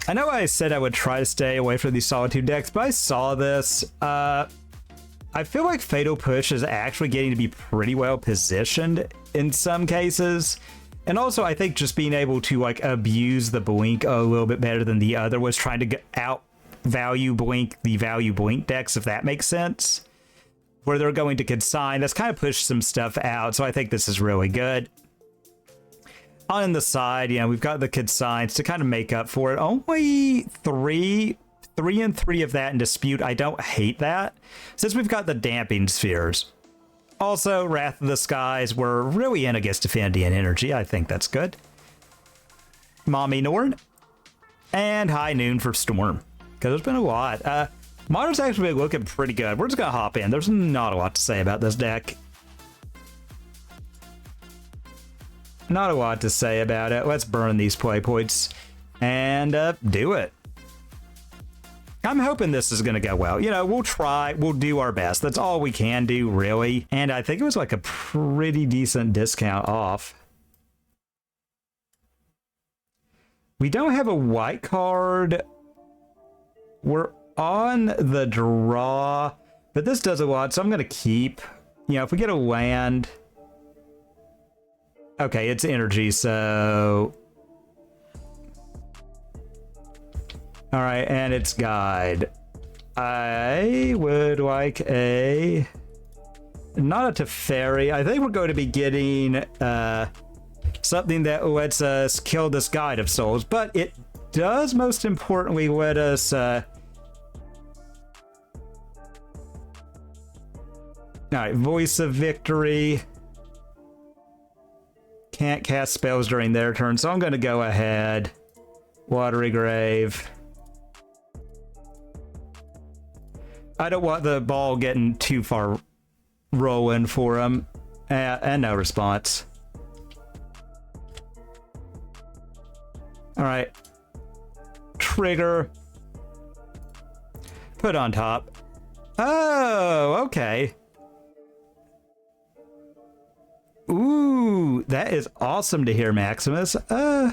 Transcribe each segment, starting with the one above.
I know I said I would try to stay away from these Solitude decks, but I saw this. I feel like Fatal Push is actually getting to be pretty well positioned in some cases. And also, I think just being able to like abuse the Blink a little bit better than the other was trying to out value Blink the value Blink decks, if that makes sense. Where they're going to consign, that's kind of pushed some stuff out. So I think this is really good. On the side, you know, we've got the consigns to kind of make up for it. Only three and three of that in dispute. I don't hate that, since we've got the damping spheres. Also, Wrath of the Skies were really in against Affinity and Energy. I think that's good. Mommy Nord. And High Noon for Storm. Because there's been a lot. Modern's actually been looking pretty good. We're just going to hop in. There's not a lot to say about this deck. Not a lot to say about it. Let's burn these play points and do it. I'm hoping this is going to go well. You know, we'll try. We'll do our best. That's all we can do, really. And I think it was like a pretty decent discount off. We don't have a white card. We're on the draw, but this does a lot, so I'm going to keep. You know, if we get a land... Okay, it's energy, so... Alright, and it's guide. I would like a... Not a Teferi. I think we're going to be getting something that lets us kill this Guide of Souls, but it does most importantly let us... Alright, Voice of Victory. Can't cast spells during their turn, so I'm going to go ahead. Watery Grave. I don't want the ball getting too far rolling for him. And no response. Alright. Trigger. Put on top. Oh, okay. Ooh, that is awesome to hear, Maximus. Yeah,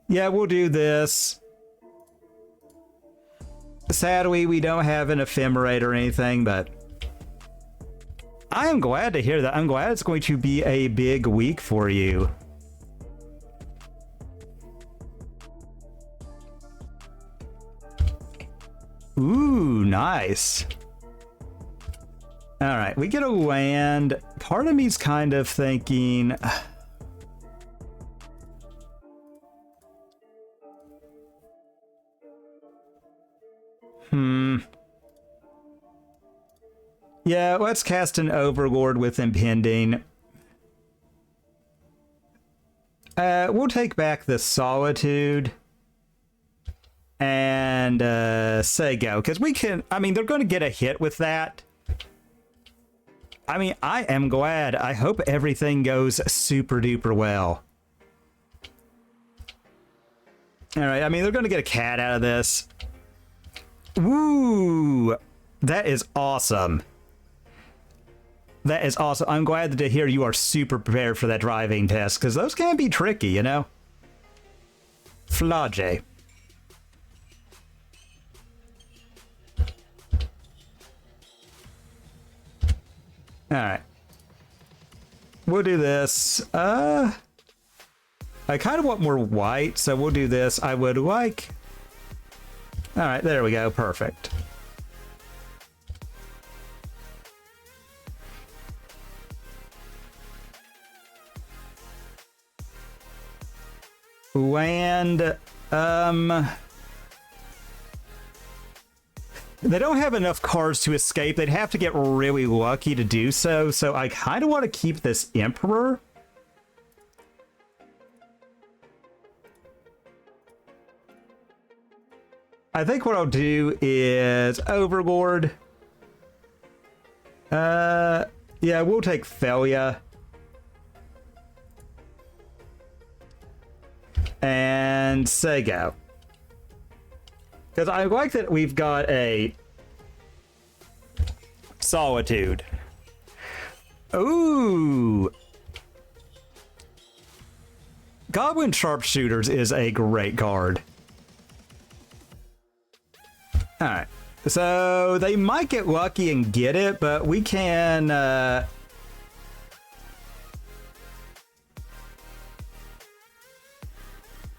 we'll do this. Sadly, we don't have an Ephemerate or anything, but I am glad to hear that. I'm glad it's going to be a big week for you. Ooh, nice. All right, we get a land. Part of me's kind of thinking... Yeah, let's cast an Overlord with Impending. We'll take back the Solitude. And say go, because we can... I mean, they're going to get a hit with that. I mean, I am glad. I hope everything goes super duper well. All right, I mean, they're going to get a cat out of this. Woo! That is awesome. That is awesome. I'm glad to hear you are super prepared for that driving test, because those can be tricky, you know? Flage. Alright. We'll do this. I kind of want more white, so we'll do this. I would like... Alright, there we go. Perfect. Land... They don't have enough cards to escape. They'd have to get really lucky to do so. So I kind of want to keep this Emperor. I think what I'll do is Overlord. Yeah, we'll take Felia. And say go. Because I like that we've got a Solitude. Ooh. Goblin Sharpshooters is a great card. All right. So they might get lucky and get it, but we can...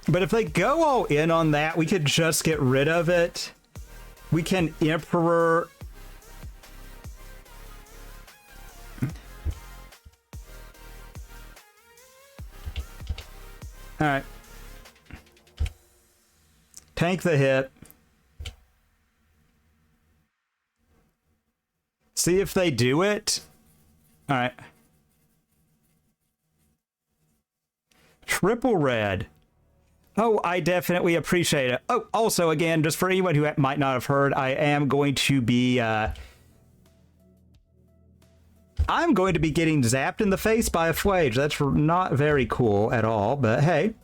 But if they go all in on that, we could just get rid of it. We can Emperor... All right. Tank the hit. See if they do it. All right. Triple red. Oh, I definitely appreciate it. Oh, also, again, just for anyone who might not have heard, I am going to be... I'm going to be getting zapped in the face by a flage. That's not very cool at all, but hey.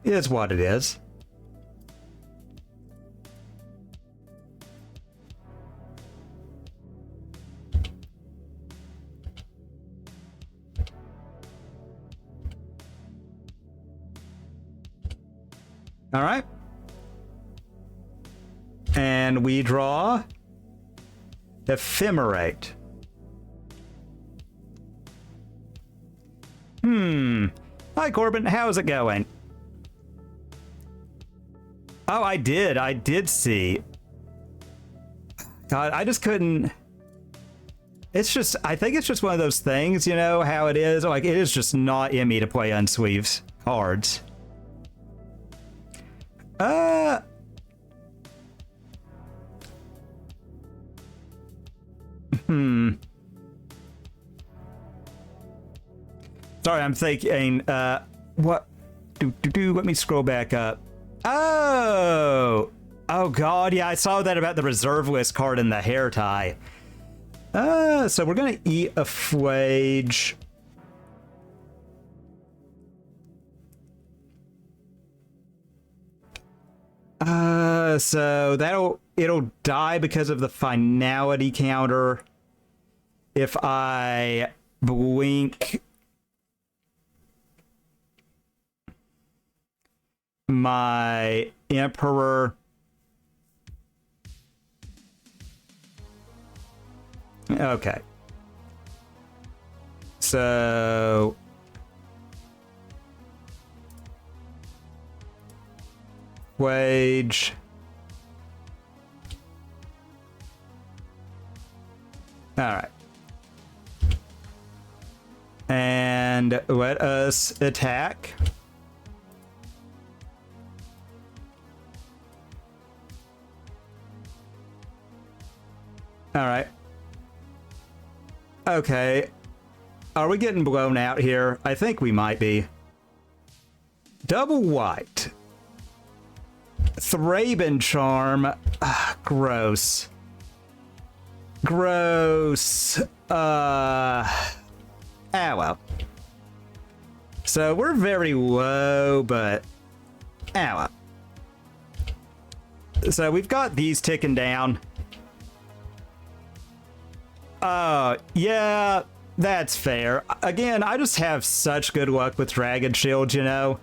It is what it is. All right. And we draw Ephemerate. Hi, Corbin. How's it going? Oh, I did see. God, I just couldn't... It's just... I think it's just one of those things, you know, how it is. Like, it is just not in me to play unsweeves cards. Sorry, I'm thinking, what? Let me scroll back up. Oh! Oh, God, yeah, I saw that about the reserve list card in the hair tie. So we're gonna eat a flage. So it'll die because of the finality counter. If I blink my Emperor. Okay. So wage. All right. And let us attack. All right. Okay. Are we getting blown out here? I think we might be. Double white. Thraben charm. Gross. Gross. Well. So we're very low, but well. So we've got these ticking down. Yeah, that's fair. Again, I just have such good luck with Dragon Shield, you know?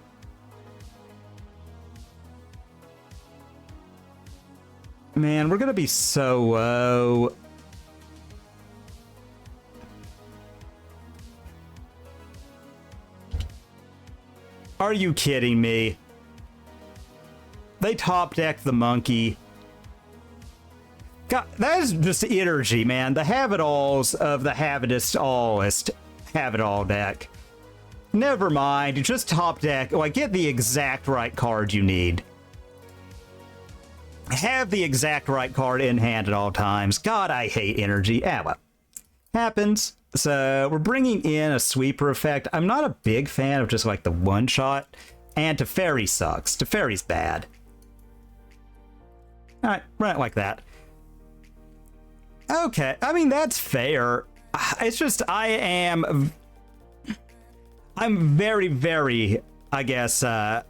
Man, we're gonna be so low. Are you kidding me? They top deck the monkey. God, that is just energy, man. The have-it-alls of the have-it-allist have-it-all deck. Never mind, just top deck. Like, get the exact right card you need. Have the exact right card in hand at all times. God, I hate energy. Well, happens. So we're bringing in a sweeper effect. I'm not a big fan of just like the one shot. And Teferi sucks. Teferi's bad. All right, run it like that. Okay, I mean, that's fair. It's just I'm very, very, I guess, I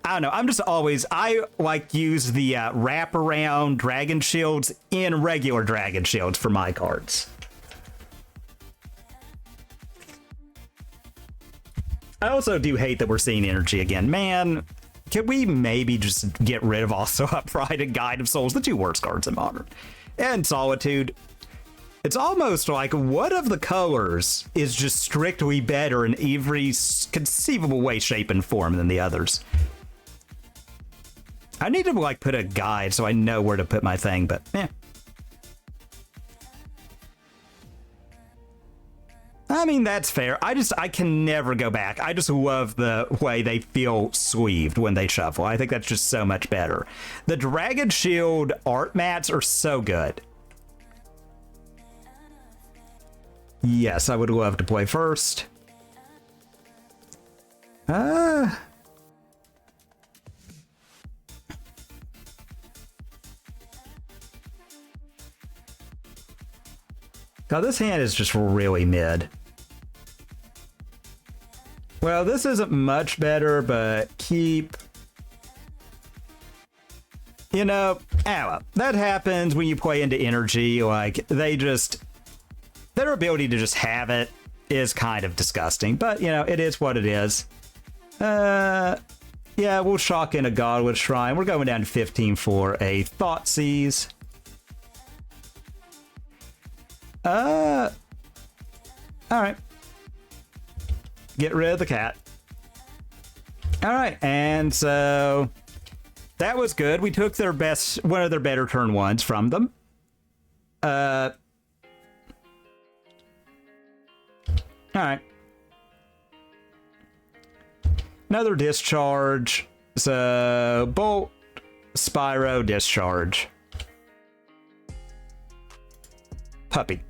don't know. I'm just always, I like use the wraparound dragon shields in regular dragon shields for my cards. I also do hate that we're seeing energy again. Man, Can we maybe just get rid of also Upright and Guide of Souls, the two worst cards in Modern? And Solitude. It's almost like one of the colors is just strictly better in every conceivable way, shape, and form than the others. I need to like put a guide so I know where to put my thing, but yeah. I mean, that's fair. I can never go back. I just love the way they feel sleeved when they shuffle. I think that's just so much better. The Dragon Shield art mats are so good. Yes, I would love to play first. God, this hand is just really mid. Well, this isn't much better, but keep... You know, that happens when you play into energy. Like, they just... Their ability to just have it is kind of disgusting, but, you know, it is what it is. Yeah, we'll shock in a Godwood Shrine. We're going down to 15 for a Thoughtseize. Alright. Get rid of the cat. Alright, and so... That was good. We took their best, one of their better turn ones from them. Alright. Another discharge. So, Bolt, Spyro, discharge. Puppy.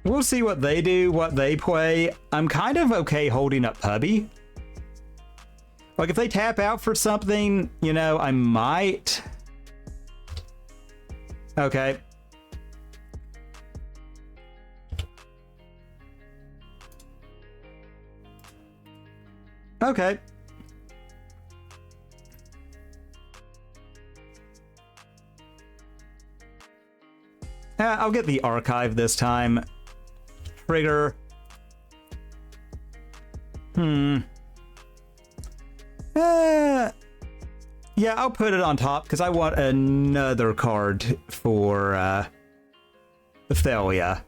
We'll see what they do, what they play. I'm kind of okay holding up Puppy. Like, if they tap out for something, you know, I might... Okay. Okay. I'll get the archive this time. Trigger. Yeah, I'll put it on top because I want another card for Thalia.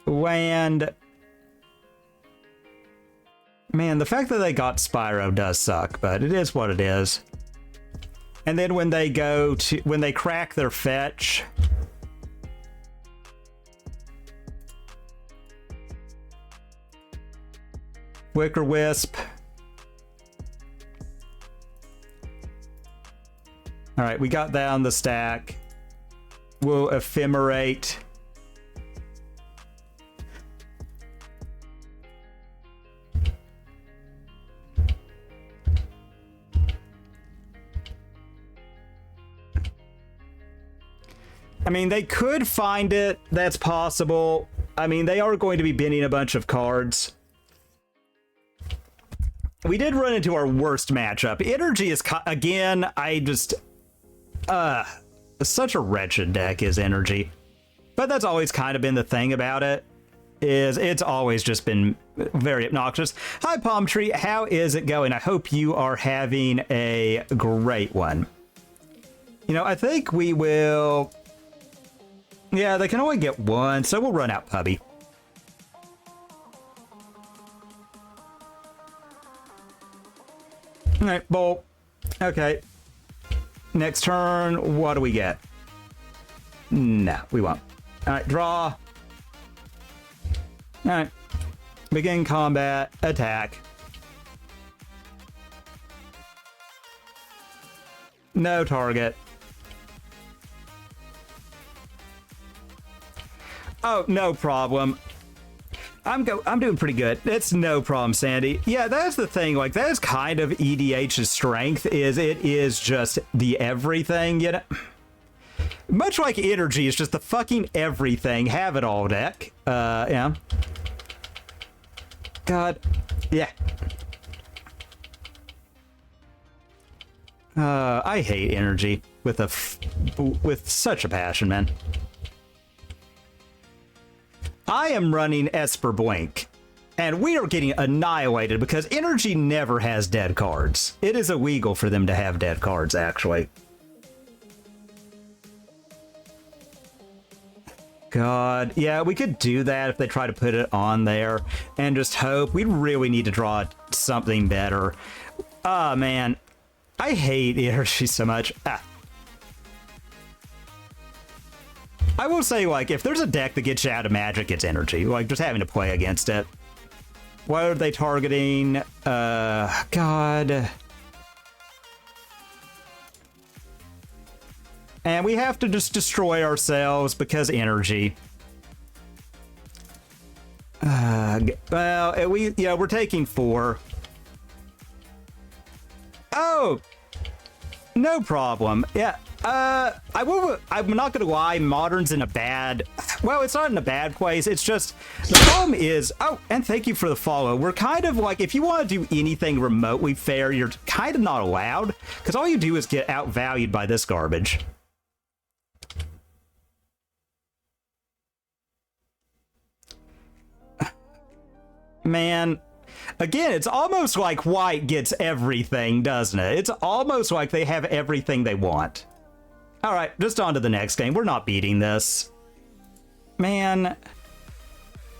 Land. Man, the fact that they got Spyro does suck, but it is what it is. And then when they go to, when they crack their fetch, Wicker Wisp. All right, we got that on the stack. We'll ephemerate. I mean, they could find it. That's possible. I mean, they are going to be binning a bunch of cards. We did run into our worst matchup. Energy is, again, I just... such a wretched deck is Energy. But that's always kind of been the thing about it, is it's always just been very obnoxious. Hi, Palm Tree. How is it going? I hope you are having a great one. You know, I think we will... Yeah, they can only get one, so we'll run out Puppy. Alright, Bolt. Okay. Next turn, what do we get? No, we won't. Alright, draw. Alright. Begin combat. Attack. No target. Oh, no problem. I'm doing pretty good. It's no problem, Sandy. Yeah, that's the thing. Like, that is kind of EDH's strength, is it is just the everything, you know? Much like Energy, it's just the fucking everything. Have it all deck. Yeah. God. Yeah. I hate Energy. with such a passion, man. I am running Esper Blink, and we are getting annihilated because Energy never has dead cards. It is illegal for them to have dead cards, actually. God, yeah, we could do that if they try to put it on there and just hope. We really need to draw something better. Oh, man. I hate Energy so much. I will say, like, if there's a deck that gets you out of Magic, it's Energy. Like, just having to play against it. What are they targeting? God. And we have to just destroy ourselves because Energy. Well, we're taking 4. Oh! No problem. Yeah. I'm not gonna lie, Modern's in a bad... Well, it's not in a bad place, it's just... The problem is... Oh, and thank you for the follow. We're kind of like, if you want to do anything remotely fair, you're kind of not allowed, because all you do is get outvalued by this garbage. Man... Again, it's almost like white gets everything, doesn't it? It's almost like they have everything they want. All right, just on to the next game. We're not beating this. Man.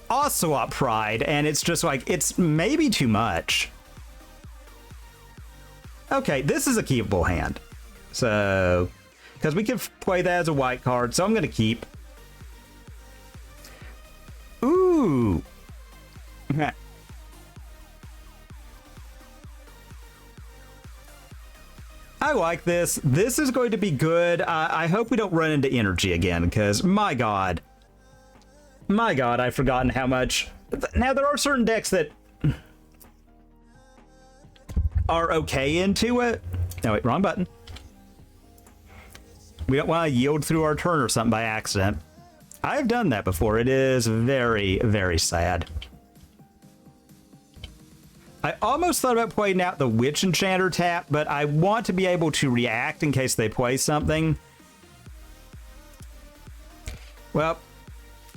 Ocelot Pride, and it's just like, it's maybe too much. Okay, this is a keepable hand. So, because we can play that as a white card, so I'm going to keep. Ooh. I like this. This is going to be good. I hope we don't run into Energy again, because my god. My god, I've forgotten how much. Now, there are certain decks that are okay into it. No, wait, wrong button. We don't want to yield through our turn or something by accident. I've done that before. It is very, very sad. I almost thought about playing out the Witch Enchanter tap, but I want to be able to react in case they play something. Well,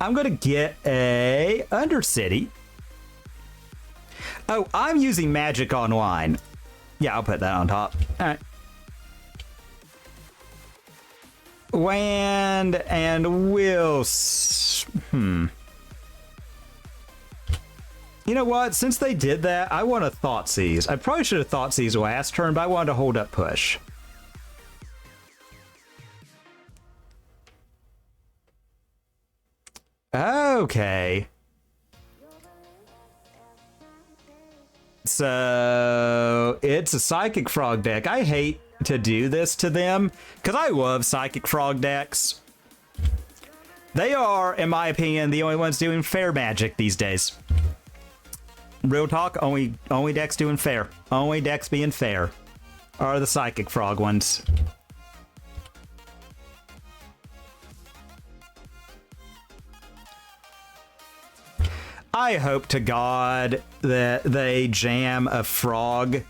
I'm going to get a Undercity. Oh, I'm using Magic Online. Yeah, I'll put that on top. All right. Land and will... You know what? Since they did that, I want to Thoughtseize. I probably should have Thoughtseize last turn, but I wanted to hold up push. Okay. So, it's a Psychic Frog deck. I hate to do this to them, because I love Psychic Frog decks. They are, in my opinion, the only ones doing fair Magic these days. Real talk, only decks doing fair. Only decks being fair are the Psychic Frog ones. I hope to God that they jam a frog.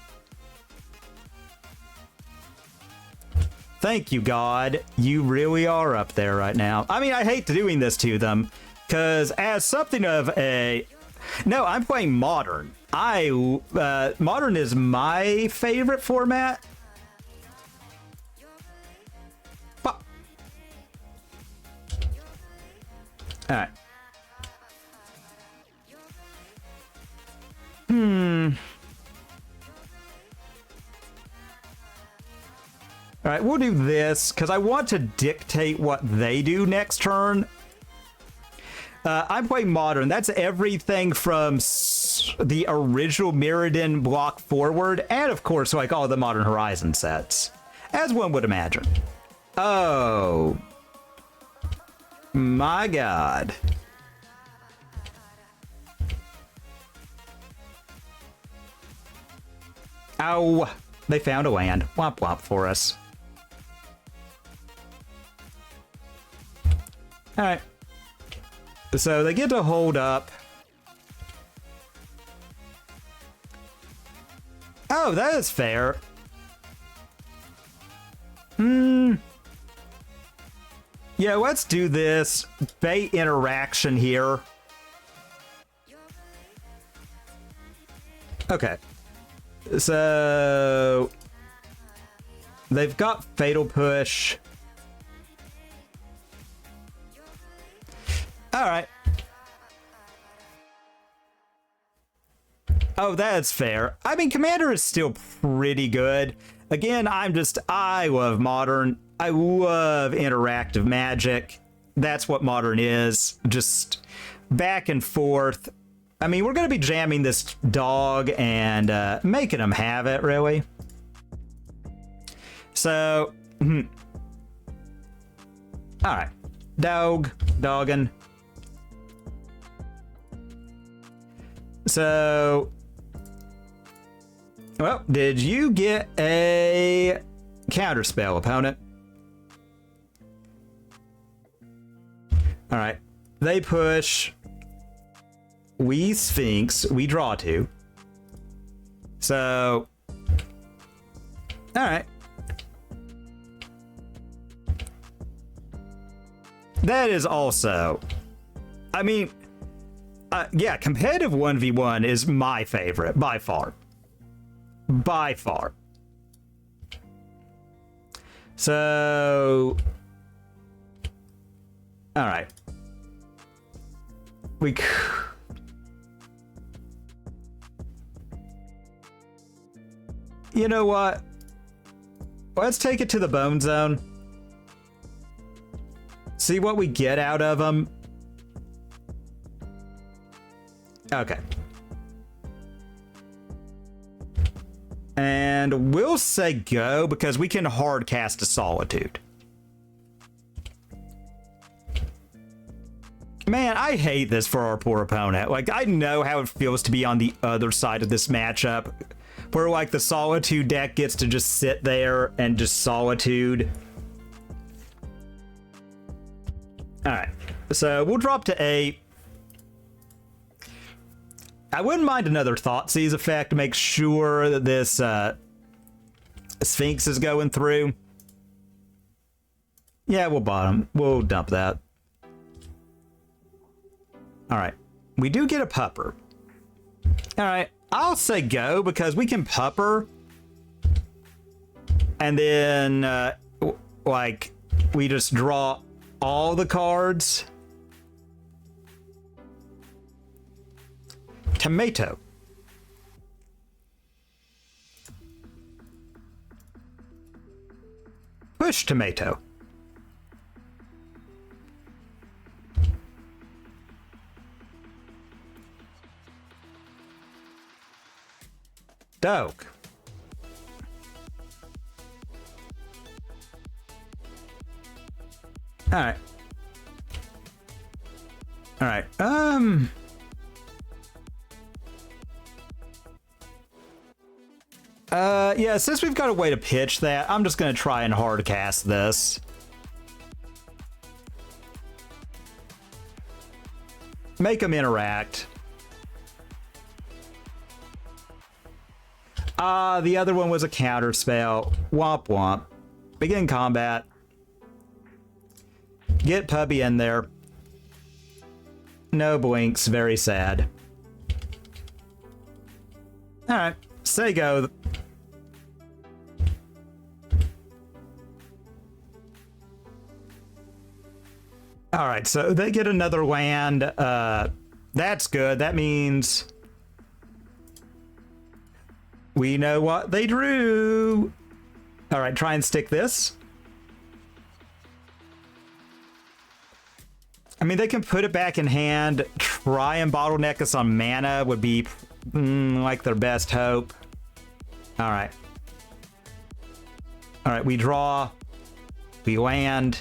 Thank you, God. You really are up there right now. I mean, I hate doing this to them, because as something of a... No, I'm playing Modern. Modern is my favorite format. All right. All right, we'll do this, because I want to dictate what they do next turn. I'm playing Modern. That's everything from the original Mirrodin block forward, and of course, like all the Modern Horizon sets, as one would imagine. Oh. My god. Ow. They found a land. Womp womp for us. Alright. So they get to hold up. Oh, that is fair. Yeah, let's do this bait interaction here. Okay. So they've got Fatal Push. All right. Oh, that's fair. I mean, Commander is still pretty good. Again, I love Modern. I love interactive Magic. That's what Modern is. Just back and forth. I mean, we're going to be jamming this dog and making him have it, really. So, all right. Doggin. So, well, did you get a counterspell, opponent? All right. They push. We Sphinx. We draw 2. So, all right. That is also, I mean, yeah, competitive 1v1 is my favorite by far. By far. So, all right. You know what? Let's take it to the bone zone. See what we get out of them. Okay. And we'll say go because we can hard cast a Solitude. Man, I hate this for our poor opponent. Like, I know how it feels to be on the other side of this matchup, where like the Solitude deck gets to just sit there and just Solitude. All right, so we'll drop to 8. I wouldn't mind another Thoughtseize effect to make sure that this Sphinx is going through. Yeah, we'll dump that. All right, we do get a pupper. All right, I'll say go because we can pupper. And then, like, we just draw all the cards. Tomato. Push tomato. Dog. All right. All right. Yeah, since we've got a way to pitch that, I'm just going to try and hard cast this. Make them interact. The other one was a counter spell. Womp womp. Begin combat. Get Puppy in there. No blinks. Very sad. Alright. Say go. Alright, so they get another land. That's good. That means we know what they drew. Alright, try and stick this. I mean, they can put it back in hand. Try and bottleneck us on mana would be like their best hope. All right. All right, we draw. We land.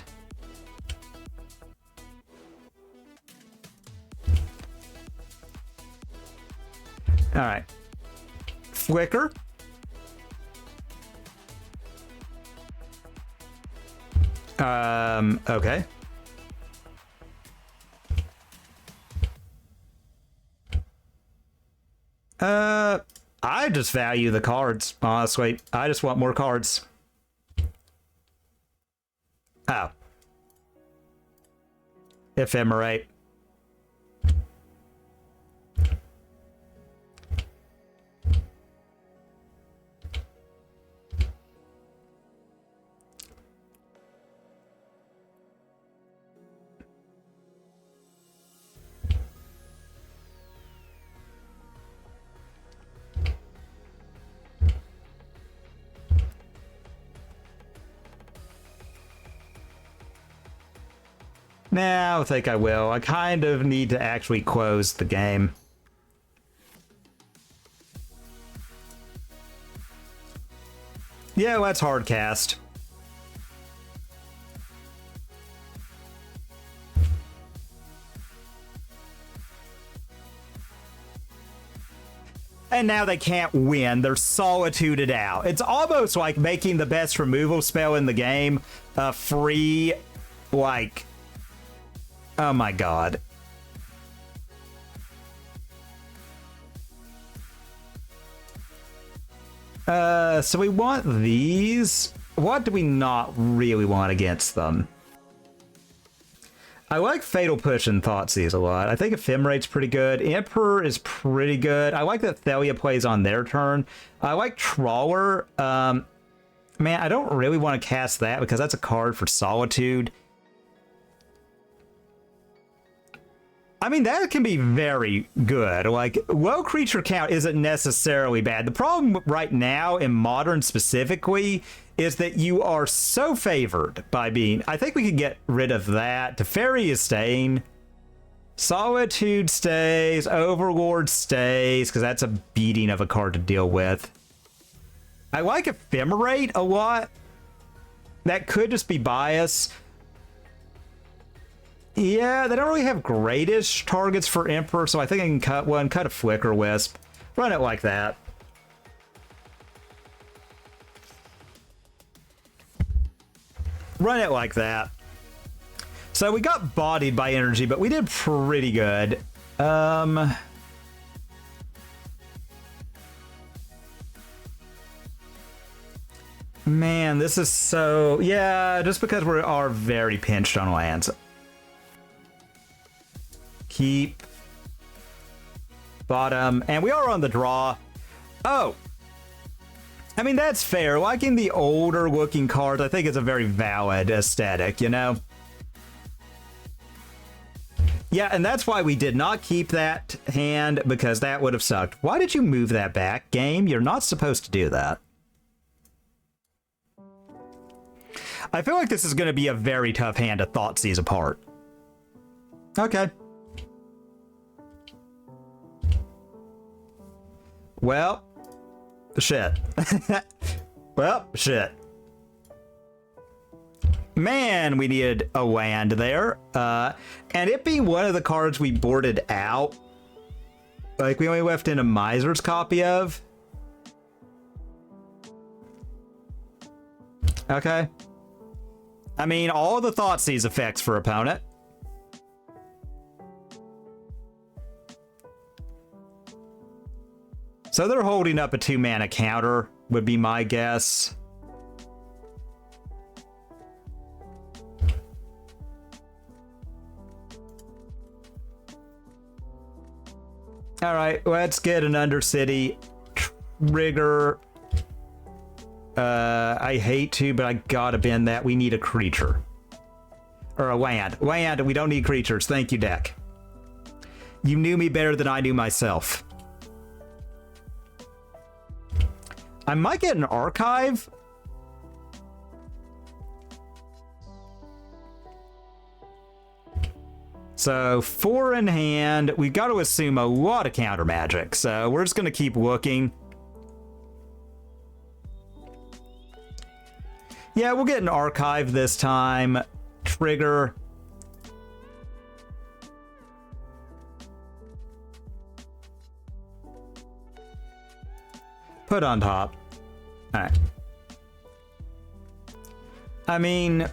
All right. Flicker. Okay. I just value the cards, honestly. I just want more cards. Oh. Ephemerate. Nah, I think I will. I kind of need to actually close the game. Yeah, let's hardcast. And now they can't win. They're solituded out. It's almost like making the best removal spell in the game free, like... Oh my god. So we want these. What do we not really want against them? I like Fatal Push and Thoughtseize a lot. I think Ephemerate's pretty good. Emperor is pretty good. I like that Thalia plays on their turn. I like Trawler. Man, I don't really want to cast that because that's a card for Solitude. I mean, that can be very good. Like, low creature count isn't necessarily bad. The problem right now, in Modern specifically, is that you are so favored by being... I think we could get rid of that. Teferi is staying. Solitude stays. Overlord stays, because that's a beating of a card to deal with. I like Ephemerate a lot. That could just be bias. Yeah, they don't really have greatish targets for Emperor, so I think I can cut one, cut a Flicker Wisp. Run it like that. Run it like that. So we got bodied by energy, but we did pretty good. Man, this is so... Yeah, just because we are very pinched on lands. Keep. Bottom. And we are on the draw. Oh. I mean, that's fair. Liking the older looking cards, I think it's a very valid aesthetic, you know? Yeah, and that's why we did not keep that hand, because that would have sucked. Why did you move that back, game? You're not supposed to do that. I feel like this is going to be a very tough hand to Thoughtseize apart. Okay. Well, shit. Well, shit. Man, we needed a land there. And it being one of the cards we boarded out, like we only left in a Miser's copy of. Okay. I mean, all the Thoughtseize effects for opponent. So they're holding up a 2-mana counter, would be my guess. All right, let's get an Undercity trigger. I hate to, but I gotta bend that. We need a creature. Or a land. Land, we don't need creatures. Thank you, deck. You knew me better than I knew myself. I might get an archive. So 4 in hand. We've got to assume a lot of counter magic. So we're just going to keep looking. Yeah, we'll get an archive this time. Trigger. Put on top. All right. I mean,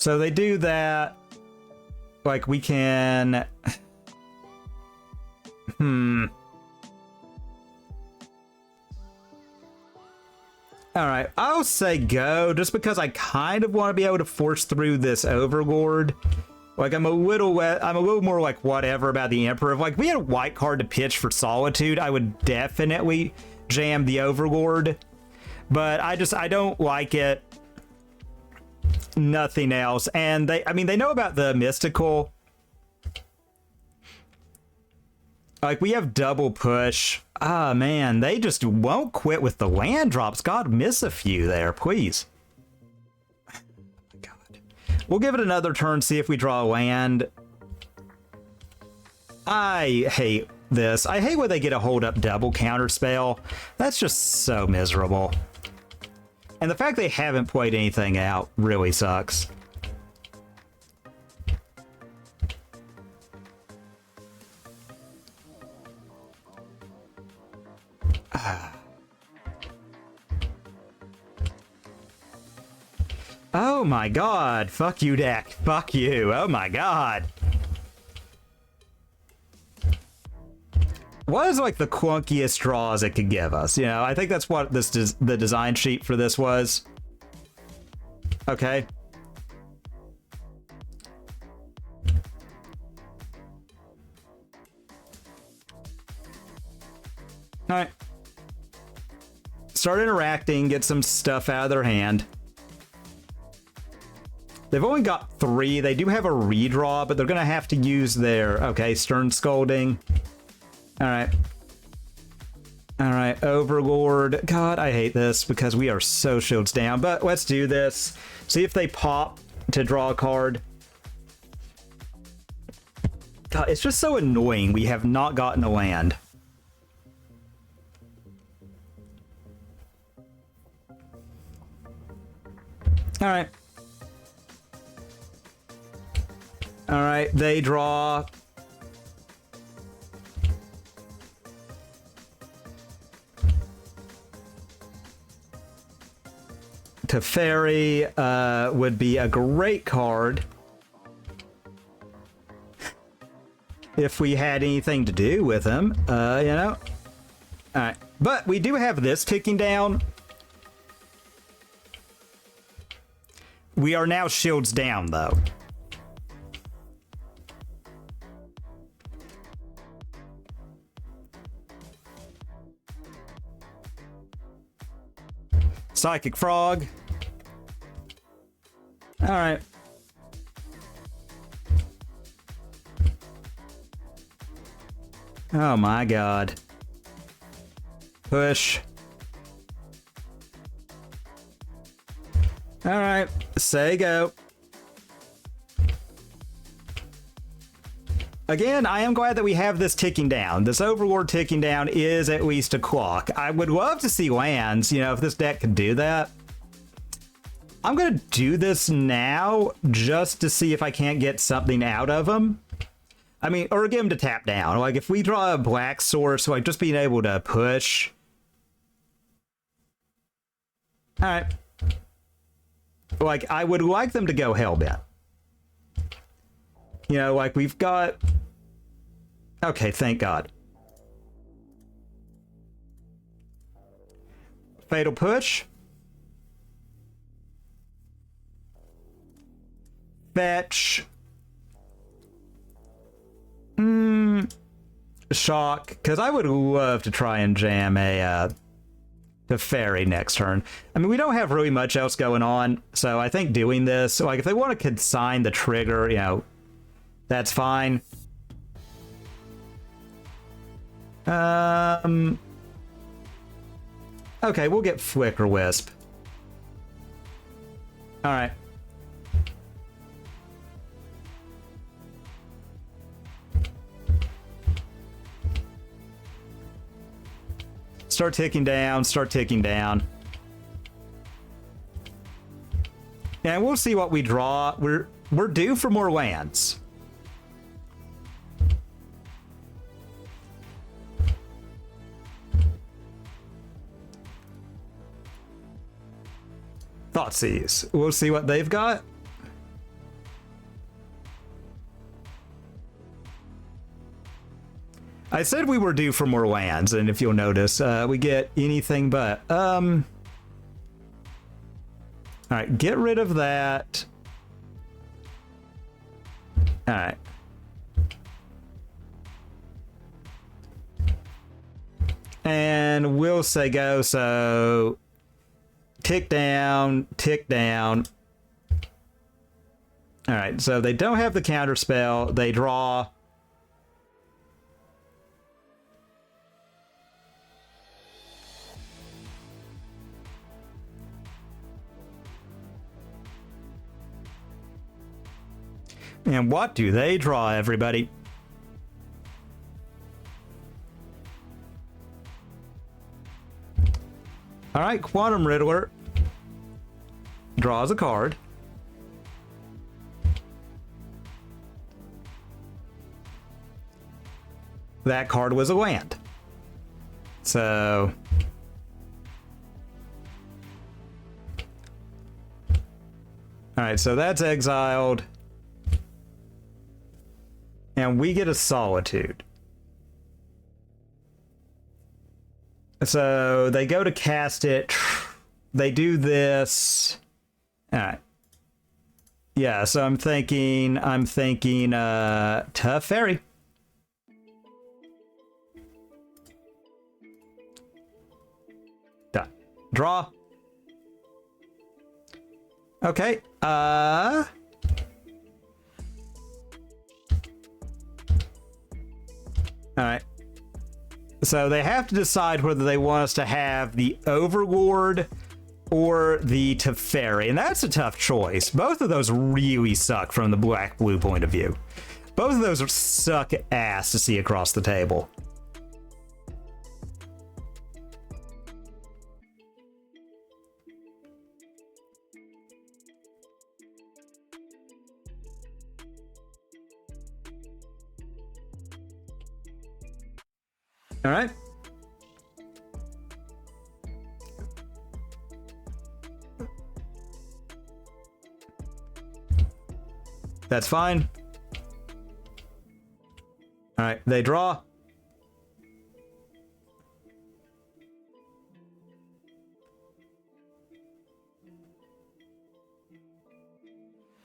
So they do that. Like we can. All right, I'll say go, just because I kind of want to be able to force through this Overlord. Like, I'm a little more like whatever about the Emperor. If like we had a white card to pitch for Solitude, I would definitely jam the Overlord. But I don't like it. Nothing else. And they know about the mystical. Like, we have double push. Ah, man, they just won't quit with the land drops. God, miss a few there, please. Oh my God. We'll give it another turn, see if we draw a land. I hate this. I hate when they get a hold up double counter spell. That's just so miserable. And the fact they haven't played anything out really sucks. Oh my God. Fuck you, deck. Fuck you. Oh my God. What is like the clunkiest draws it could give us? You know, I think that's what the design sheet for this was. Okay. All right. Start interacting, get some stuff out of their hand. They've only got 3. They do have a redraw, but they're going to have to use their... Okay, Stern Scolding. All right. All right, Overlord. God, I hate this because we are so shields down, but let's do this. See if they pop to draw a card. God, it's just so annoying. We have not gotten a land. All right. All right, they draw. Teferi would be a great card if we had anything to do with him, you know. All right, but we do have this ticking down. We are now shields down, though. Psychic Frog. All right. Oh my God. Push. All right. Say go. Again, I am glad that we have this ticking down. This Overlord ticking down is at least a clock. I would love to see lands, you know, if this deck could do that. I'm going to do this now just to see if I can't get something out of them. I mean, or get him to tap down. Like, if we draw a black source, like, just being able to push. All right. Like, I would like them to go Hellbent. You know, like, we've got... Okay, thank God. Fatal Push. Fetch. Shock. Because I would love to try and jam a Teferi next turn. I mean, we don't have really much else going on, so I think doing this, like, if they want to consign the trigger, you know, that's fine. Okay, we'll get Flicker Wisp. All right. Start ticking down, start ticking down. And we'll see what we draw. We're due for more lands. Thoughtseize. We'll see what they've got. I said we were due for more lands, and if you'll notice, we get anything but. All right, get rid of that. All right. And we'll say go, so tick down, tick down. All right, so they don't have the counter spell. They draw. And what do they draw, everybody? All right, Quantum Riddler draws a card. That card was a land. So all right, so that's exiled. And we get a Solitude. So they go to cast it. They do this. All right. Yeah, so I'm thinking Tough Fairy. Done. Draw. Okay. All right. So they have to decide whether they want us to have the Overlord or the Teferi, and that's a tough choice. Both of those really suck from the black-blue point of view. Both of those suck ass to see across the table. All right. That's fine. All right, they draw.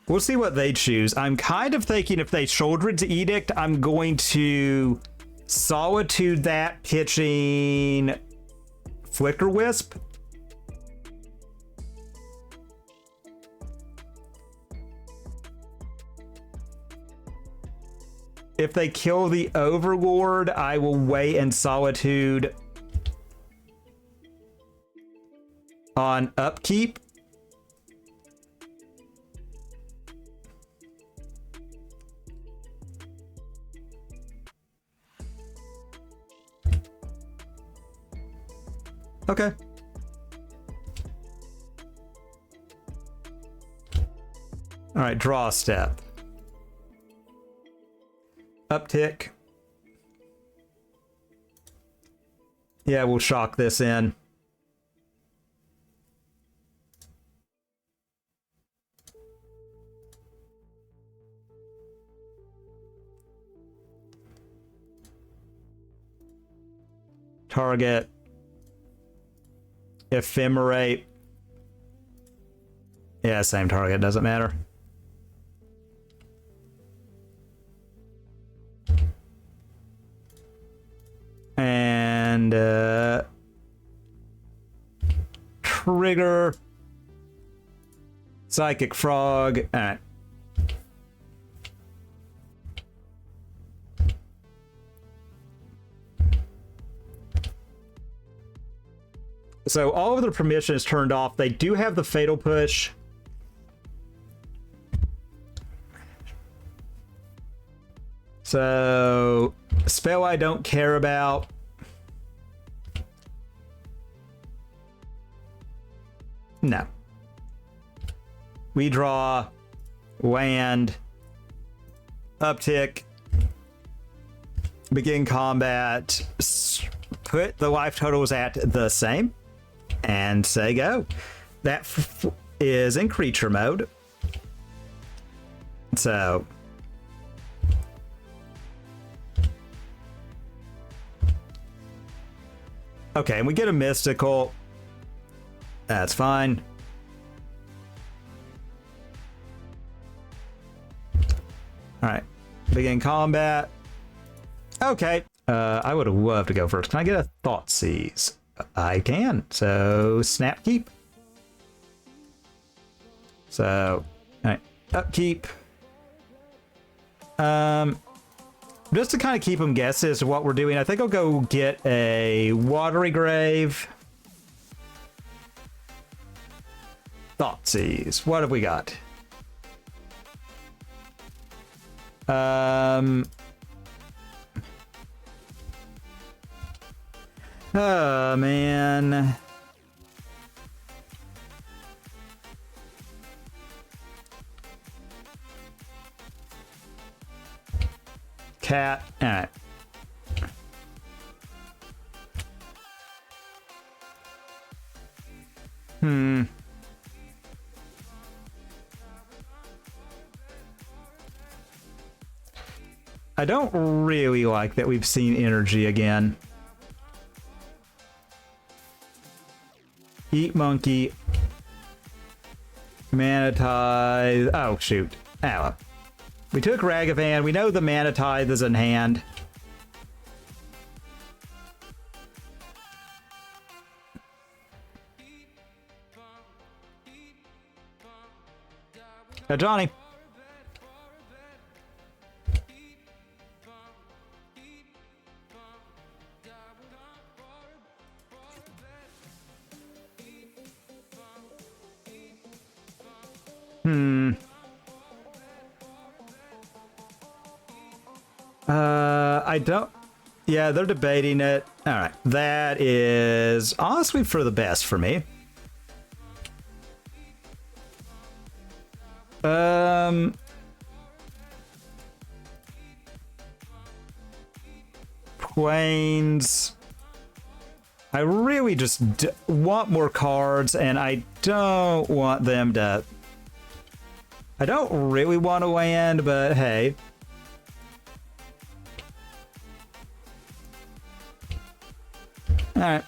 We'll see what they choose. I'm kind of thinking if they Children's Edict, I'm going to Solitude that, pitching Flicker Wisp. If they kill the Overlord, I will wait and Solitude on upkeep. Okay. All right, draw a step. Uptick. Yeah, we'll shock this in. Target. Ephemerate. Yeah, same target, doesn't matter. And trigger Psychic Frog. All right. So all of their permission is turned off. They do have the Fatal Push. So spell I don't care about. No. We draw land, uptick, begin combat, put the life totals at the same, and say go. That is in creature mode. So okay, and we get a mystical. That's fine. All right, begin combat. Okay, I would have loved to go first. Can I get a thought seize? I can. So snap keep. So, all right, upkeep. Just to kind of keep them guessing as to what we're doing, I think I'll go get a watery grave. Thoughtseize. What have we got? Oh, man. Cat. All right. I don't really like that we've seen energy again. Eat monkey. Mana tithe. Oh, shoot. Ow. We took Ragavan. We know the mana tithe is in hand. Now, Johnny. I don't... Yeah, they're debating it. All right. That is honestly for the best for me. Plains. I really just want more cards, and I don't want them to... I don't really want to land, but hey. All right.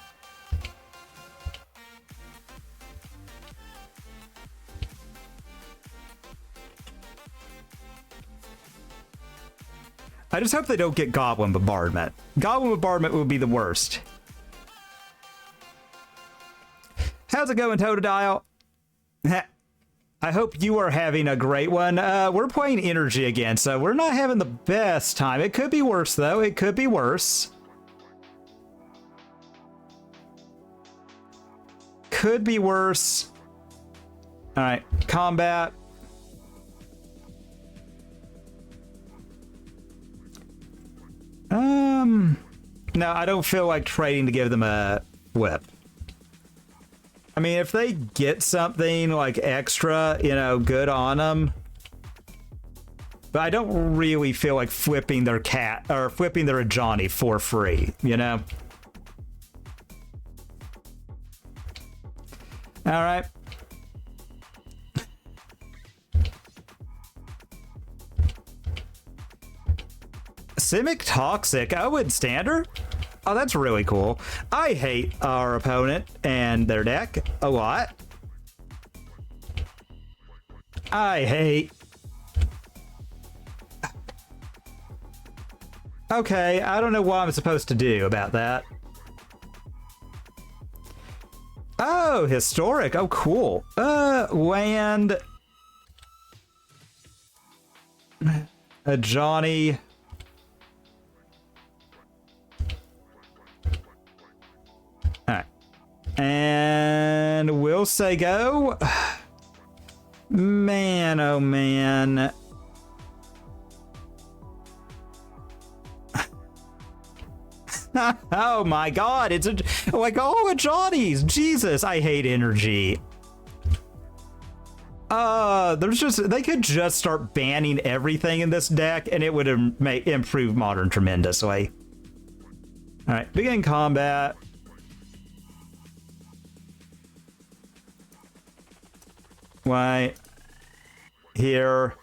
I just hope they don't get Goblin Bombardment. Goblin Bombardment would be the worst. How's it going, Totodile? I hope you are having a great one. We're playing Energy again, so we're not having the best time. It could be worse, though. It could be worse. Could be worse. All right, combat. No, I don't feel like trading to give them a whip. I mean, if they get something like extra, you know, good on them. But I don't really feel like flipping their cat or flipping their Johnny for free, you know? All right. Simic Toxic. Oh, in standard? Oh, that's really cool. I hate our opponent and their deck a lot. I hate... Okay, I don't know what I'm supposed to do about that. Oh, historic. Oh, cool. Land. A Johnny. Alright. And we'll say go. Man, oh man. Oh my god, it's like all the Johnnies. Jesus, I hate energy. They could just start banning everything in this deck and it would improve Modern tremendously. All right, begin combat. Why? Here.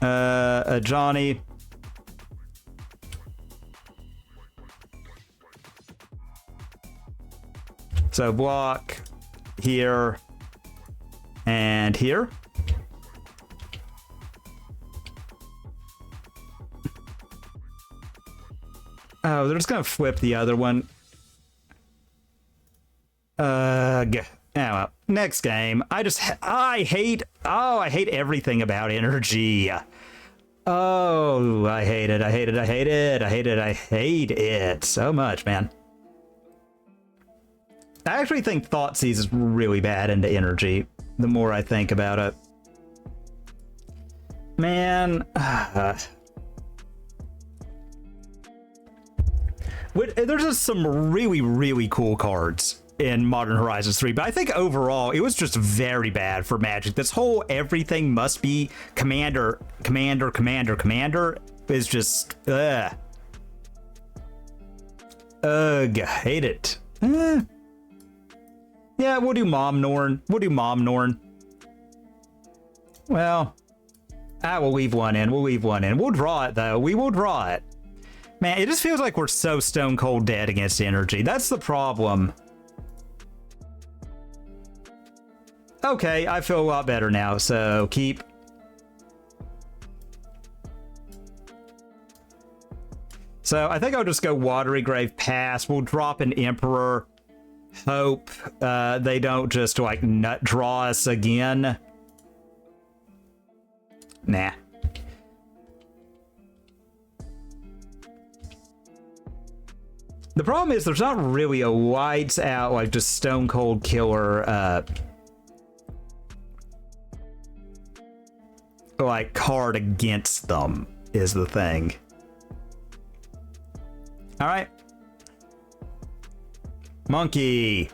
A Johnny. So block here and here. Oh, they're just gonna flip the other one. Well, next game. I hate everything about energy. Oh, I hate it. I hate it. I hate it. I hate it. I hate it so much, man. I actually think Thoughtseize is really bad into energy, the more I think about it. Man. There's just some really, really cool cards in Modern Horizons 3, but I think overall it was just very bad for Magic. This whole everything must be commander, commander, commander, commander is just ugh. Ugh, hate it. Yeah, we'll do Mom Norn. We'll do Mom Norn. Well, we'll leave one in. We'll leave one in. We'll draw it though. We will draw it. Man, it just feels like we're so stone cold dead against energy. That's the problem. Okay, I feel a lot better now, so keep. So I think I'll just go Watery Grave, pass. We'll drop an Emperor. Hope they don't just like nut draw us again. Nah. The problem is there's not really a lights out like just stone cold killer like card against them is the thing. All right. Monkey.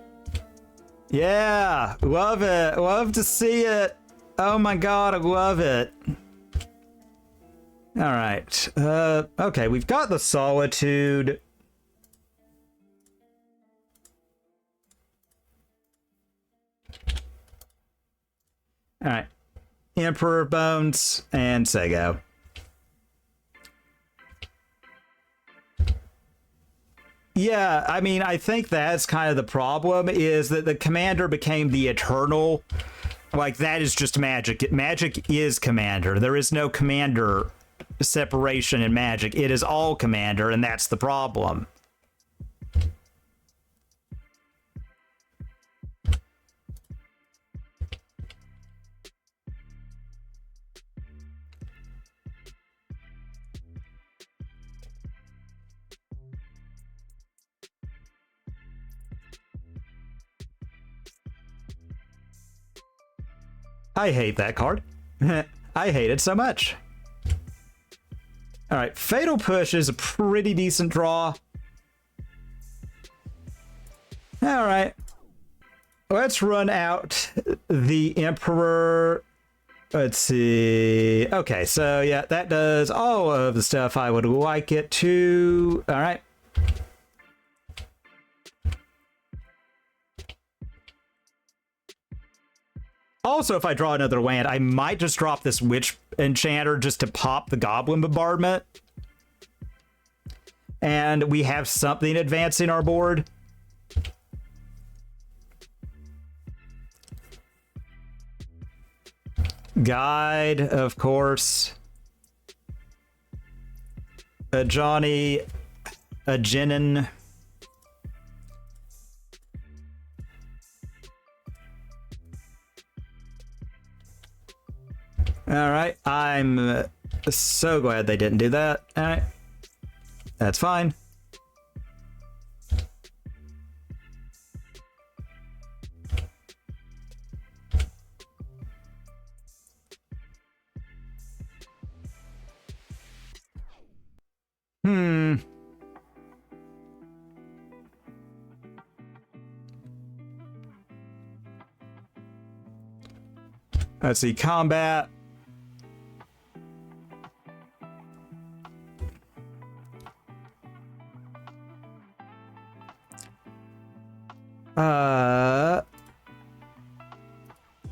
Yeah, love it. Love to see it. Oh my god, I love it. All right. Okay, we've got the Solitude. All right. Emperor Bones and Sego. Yeah, I mean, I think that's kind of the problem, is that the commander became the eternal. Like, that is just Magic. Magic is commander. There is no commander separation in Magic. It is all commander, and that's the problem. I hate that card. I hate it so much. All right, Fatal Push is a pretty decent draw. All right, let's run out the Emperor. Let's see. Okay, so yeah, that does all of the stuff I would like it to. All right. Also, if I draw another land, I might just drop this Witch Enchanter just to pop the Goblin Bombardment. And we have something advancing our board. Guide, of course. A Johnny, a Jenin. All right, I'm so glad they didn't do that. All right, that's fine. Let's see, combat.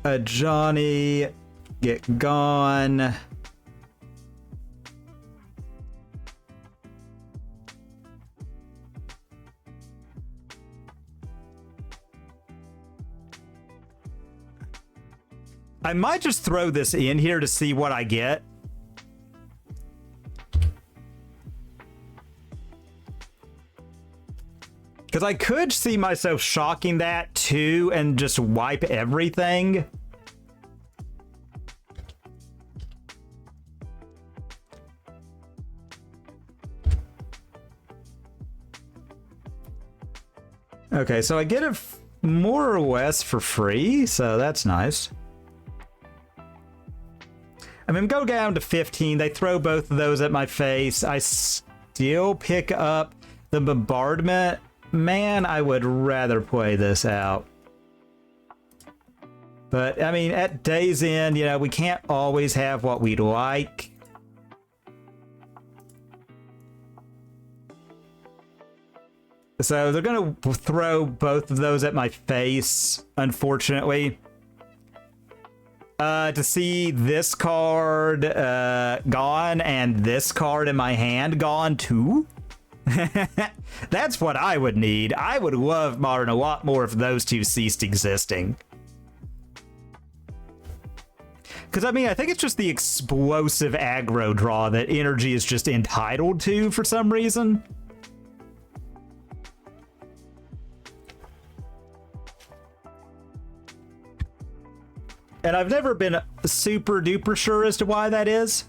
A Johnny, get gone. I might just throw this in here to see what I get. Because I could see myself shocking that too and just wipe everything. Okay, so I get it more or less for free, so that's nice. I mean, go down to 15. They throw both of those at my face. I still pick up the bombardment. Man, I would rather play this out. But, I mean, at day's end, you know, we can't always have what we'd like. So they're going to throw both of those at my face, unfortunately. To see this card gone and this card in my hand gone too. That's what I would need. I would love Martin a lot more if those two ceased existing. Because, I mean, I think it's just the explosive aggro draw that energy is just entitled to for some reason. And I've never been super duper sure as to why that is.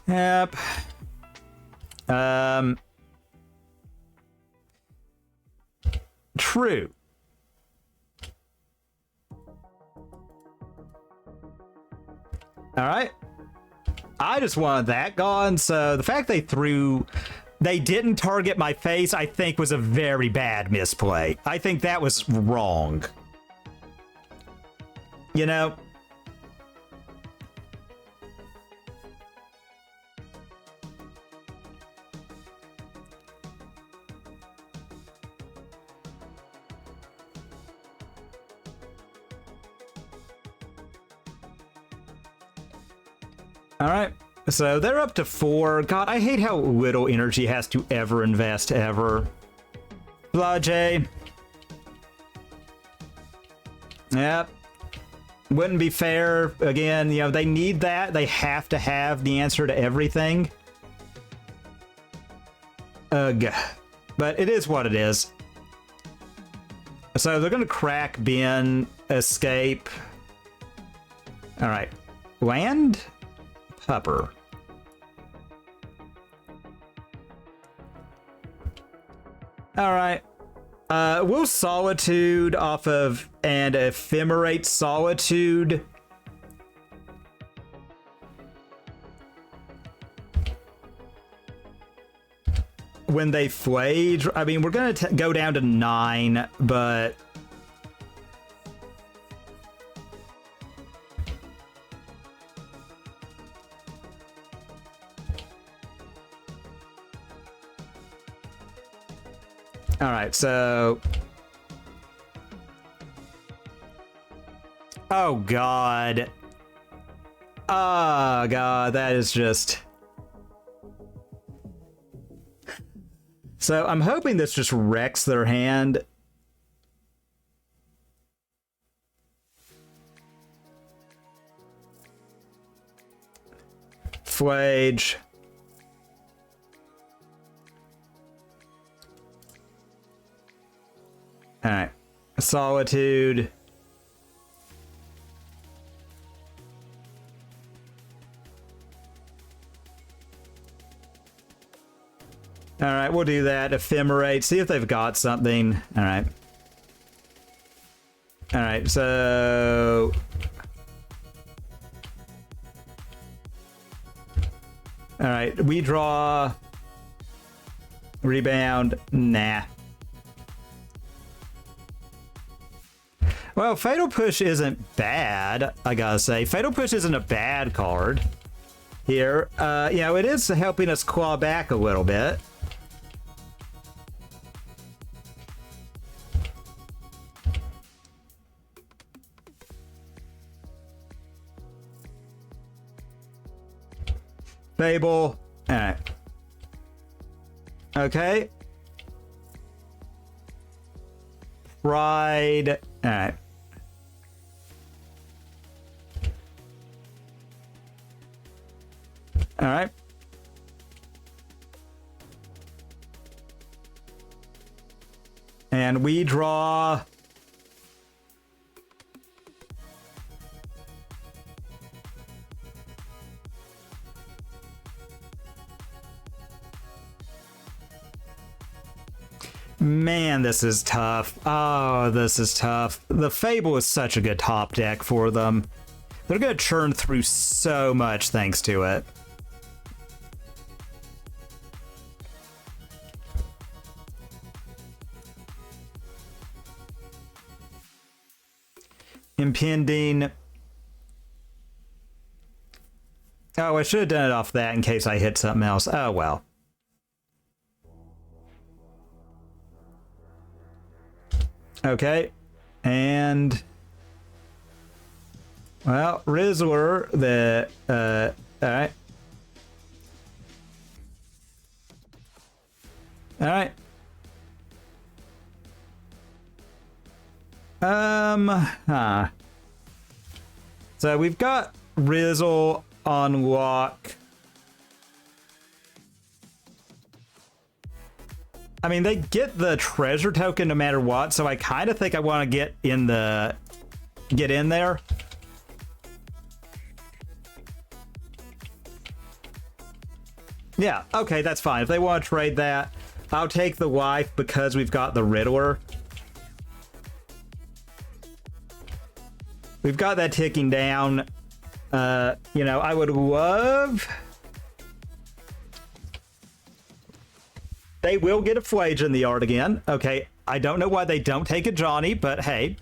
Yep. True. All right. I just wanted that gone, so the fact they didn't target my face, I think was a very bad misplay. I think that was wrong. You know? All right, so they're up to 4. God, I hate how little energy has to ever invest ever. Blase. Yep. Wouldn't be fair. Again, you know, they need that. They have to have the answer to everything. Ugh. But it is what it is. So they're going to crack, bin, escape. All right. Land? Pupper. All right. We'll Solitude off of and Ephemerate Solitude. When they flage, I mean, we're going to go down to 9, but... All right, so... Oh, God. Oh, God, that is just... So I'm hoping this just wrecks their hand. Flage. All right. Solitude. All right, we'll do that. Ephemerate. See if they've got something. All right. All right, so... All right, we draw... Rebound. Nah. Well, Fatal Push isn't bad, I gotta say. Fatal Push isn't a bad card here. You know, it is helping us claw back a little bit. Fable. Alright. Okay. Pride. Alright. All right. And we draw... Man, this is tough. Oh, this is tough. The Fable is such a good top deck for them. They're going to churn through so much thanks to it. Impending. Oh, I should have done it off that in case I hit something else. Oh, well. Okay, and well, Riddler, all right, all right, so we've got Rizzle on lock. I mean, they get the treasure token no matter what, so I kind of think I want to get in there. Yeah, okay, that's fine. If they want to trade that, I'll take the wife because we've got the Riddler. We've got that ticking down. You know, I would love... They will get a Flage in the art again. Okay, I don't know why they don't take a Johnny, but hey.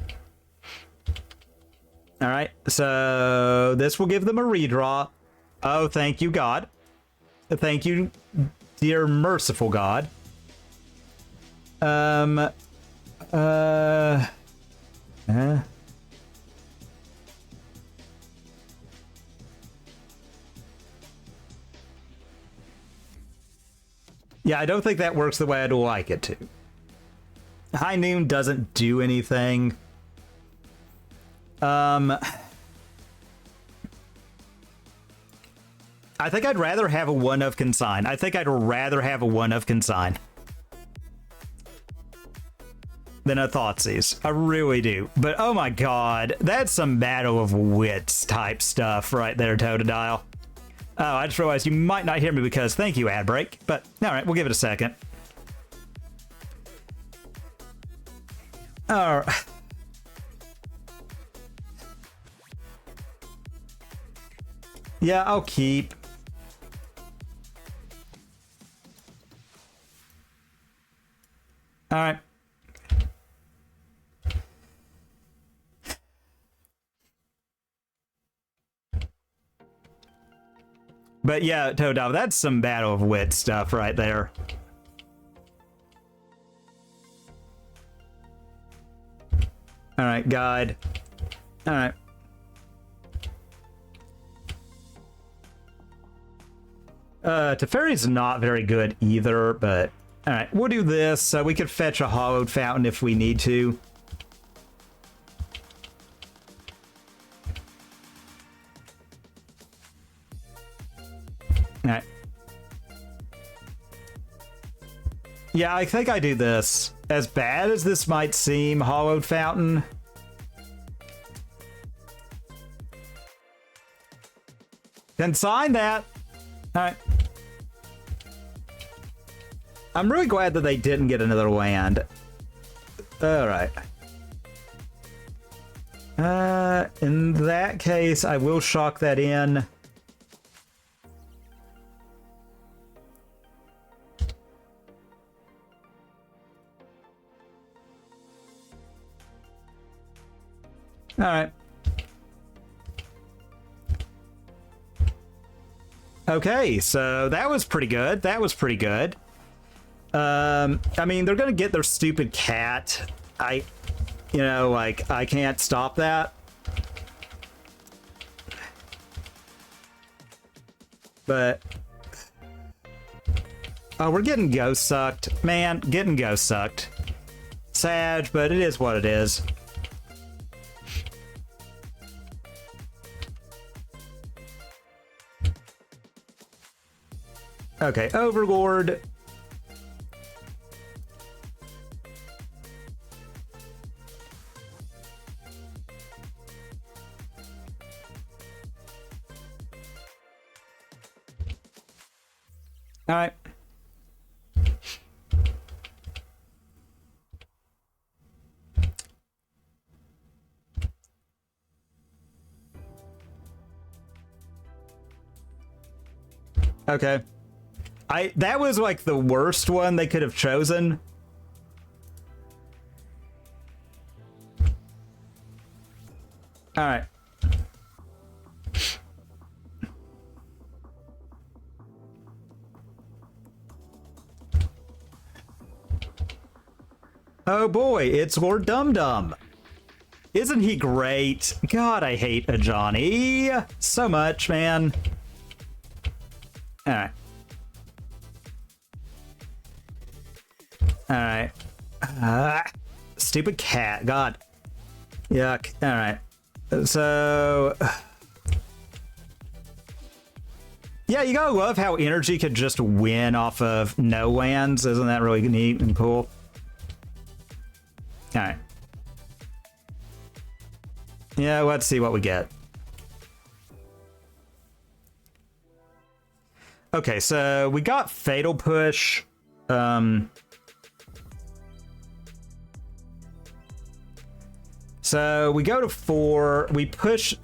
All right, so this will give them a redraw. Oh, thank you, God. Thank you, dear merciful God. Yeah, I don't think that works the way I'd like it to. High Noon doesn't do anything. I think I'd rather have a one of consign. I think I'd rather have a one of consign than a Thoughtseize. I really do. But oh my god, that's some Battle of Wits type stuff right there, Totodile. Oh, I just realized you might not hear me because thank you, ad break. But all right, we'll give it a second. All right. Yeah, I'll keep. All right. But yeah, Totodile, that's some Battle of Wit stuff right there. All right, guide. All right. Teferi's not very good either, but all right, we'll do this. We could fetch a Hollowed Fountain if we need to. All right. Yeah, I think I do this. As bad as this might seem, Hollowed Fountain. Consign that. All right. I'm really glad that they didn't get another land. All right. In that case, I will shock that in. All right. Okay, so that was pretty good. That was pretty good. I mean, they're gonna get their stupid cat. You know, like, I can't stop that. But... oh, we're getting ghost sucked. Man, getting ghost sucked. Sad, but it is what it is. Okay, Overlord. All right. Okay. That was like the worst one they could have chosen. All right. Oh boy, it's Lord Dum Dum. Isn't he great? God, I hate a Johnny so much, man. All right. All right. Stupid cat. God. Yuck. All right. So... yeah, you gotta love how energy could just win off of no lands. Isn't that really neat and cool? All right. Yeah, let's see what we get. Okay, so we got Fatal Push. So we go to 4. We push.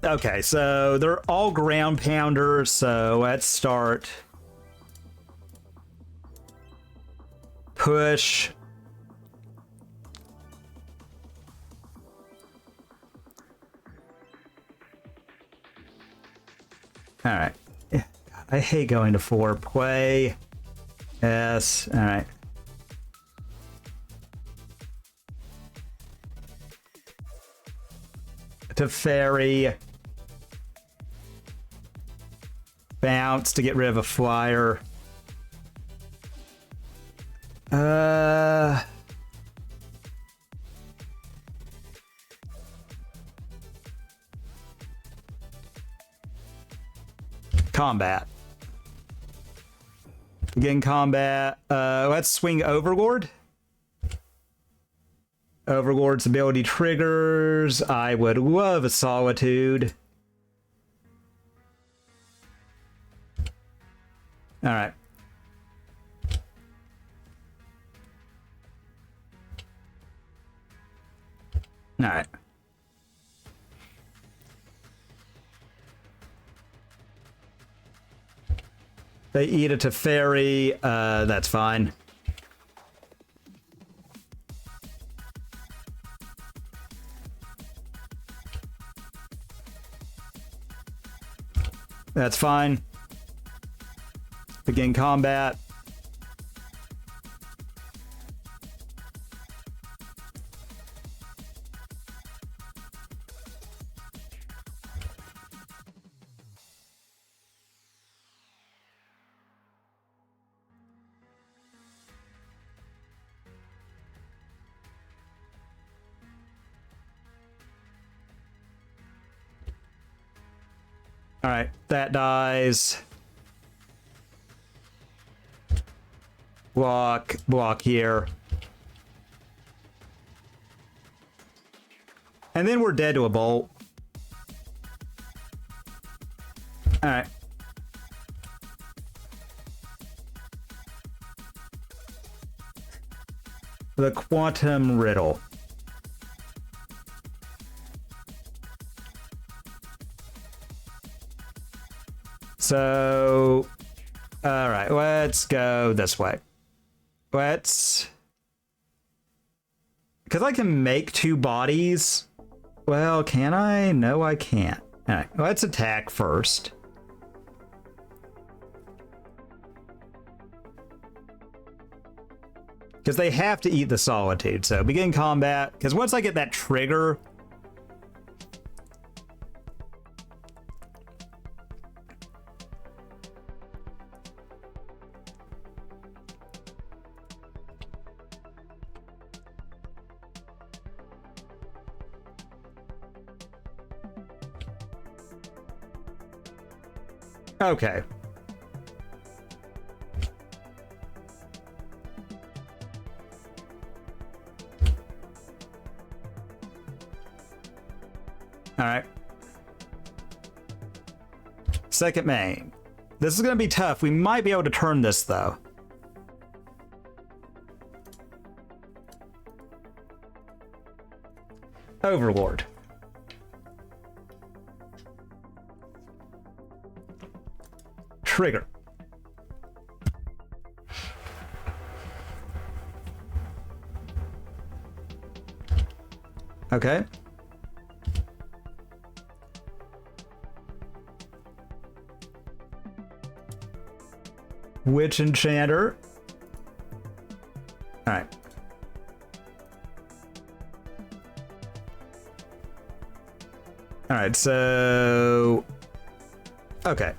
Okay, so they're all ground pounders. So let's start. Push. All right. God, I hate going to 4. Play. Yes. All right. To Fairy. Bounce to get rid of a flyer. Combat. Begin combat. Let's swing Overlord. Overlord's ability triggers. I would love a Solitude. All right. All right. They eat a Teferi. That's fine. That's fine. Begin combat. All right, that dies. Block here. And then we're dead to a bolt. All right. The Quantum Riddle. So, all right, let's go this way. Because I can make 2 bodies. Well, can I? No, I can't. All right, let's attack first. Because they have to eat the Solitude. So begin combat. Because once I get that trigger... Okay. All right. Second main. This is going to be tough. We might be able to turn this, though. Overlord. Trigger. Okay. Witch Enchanter. All right. All right, so... Okay.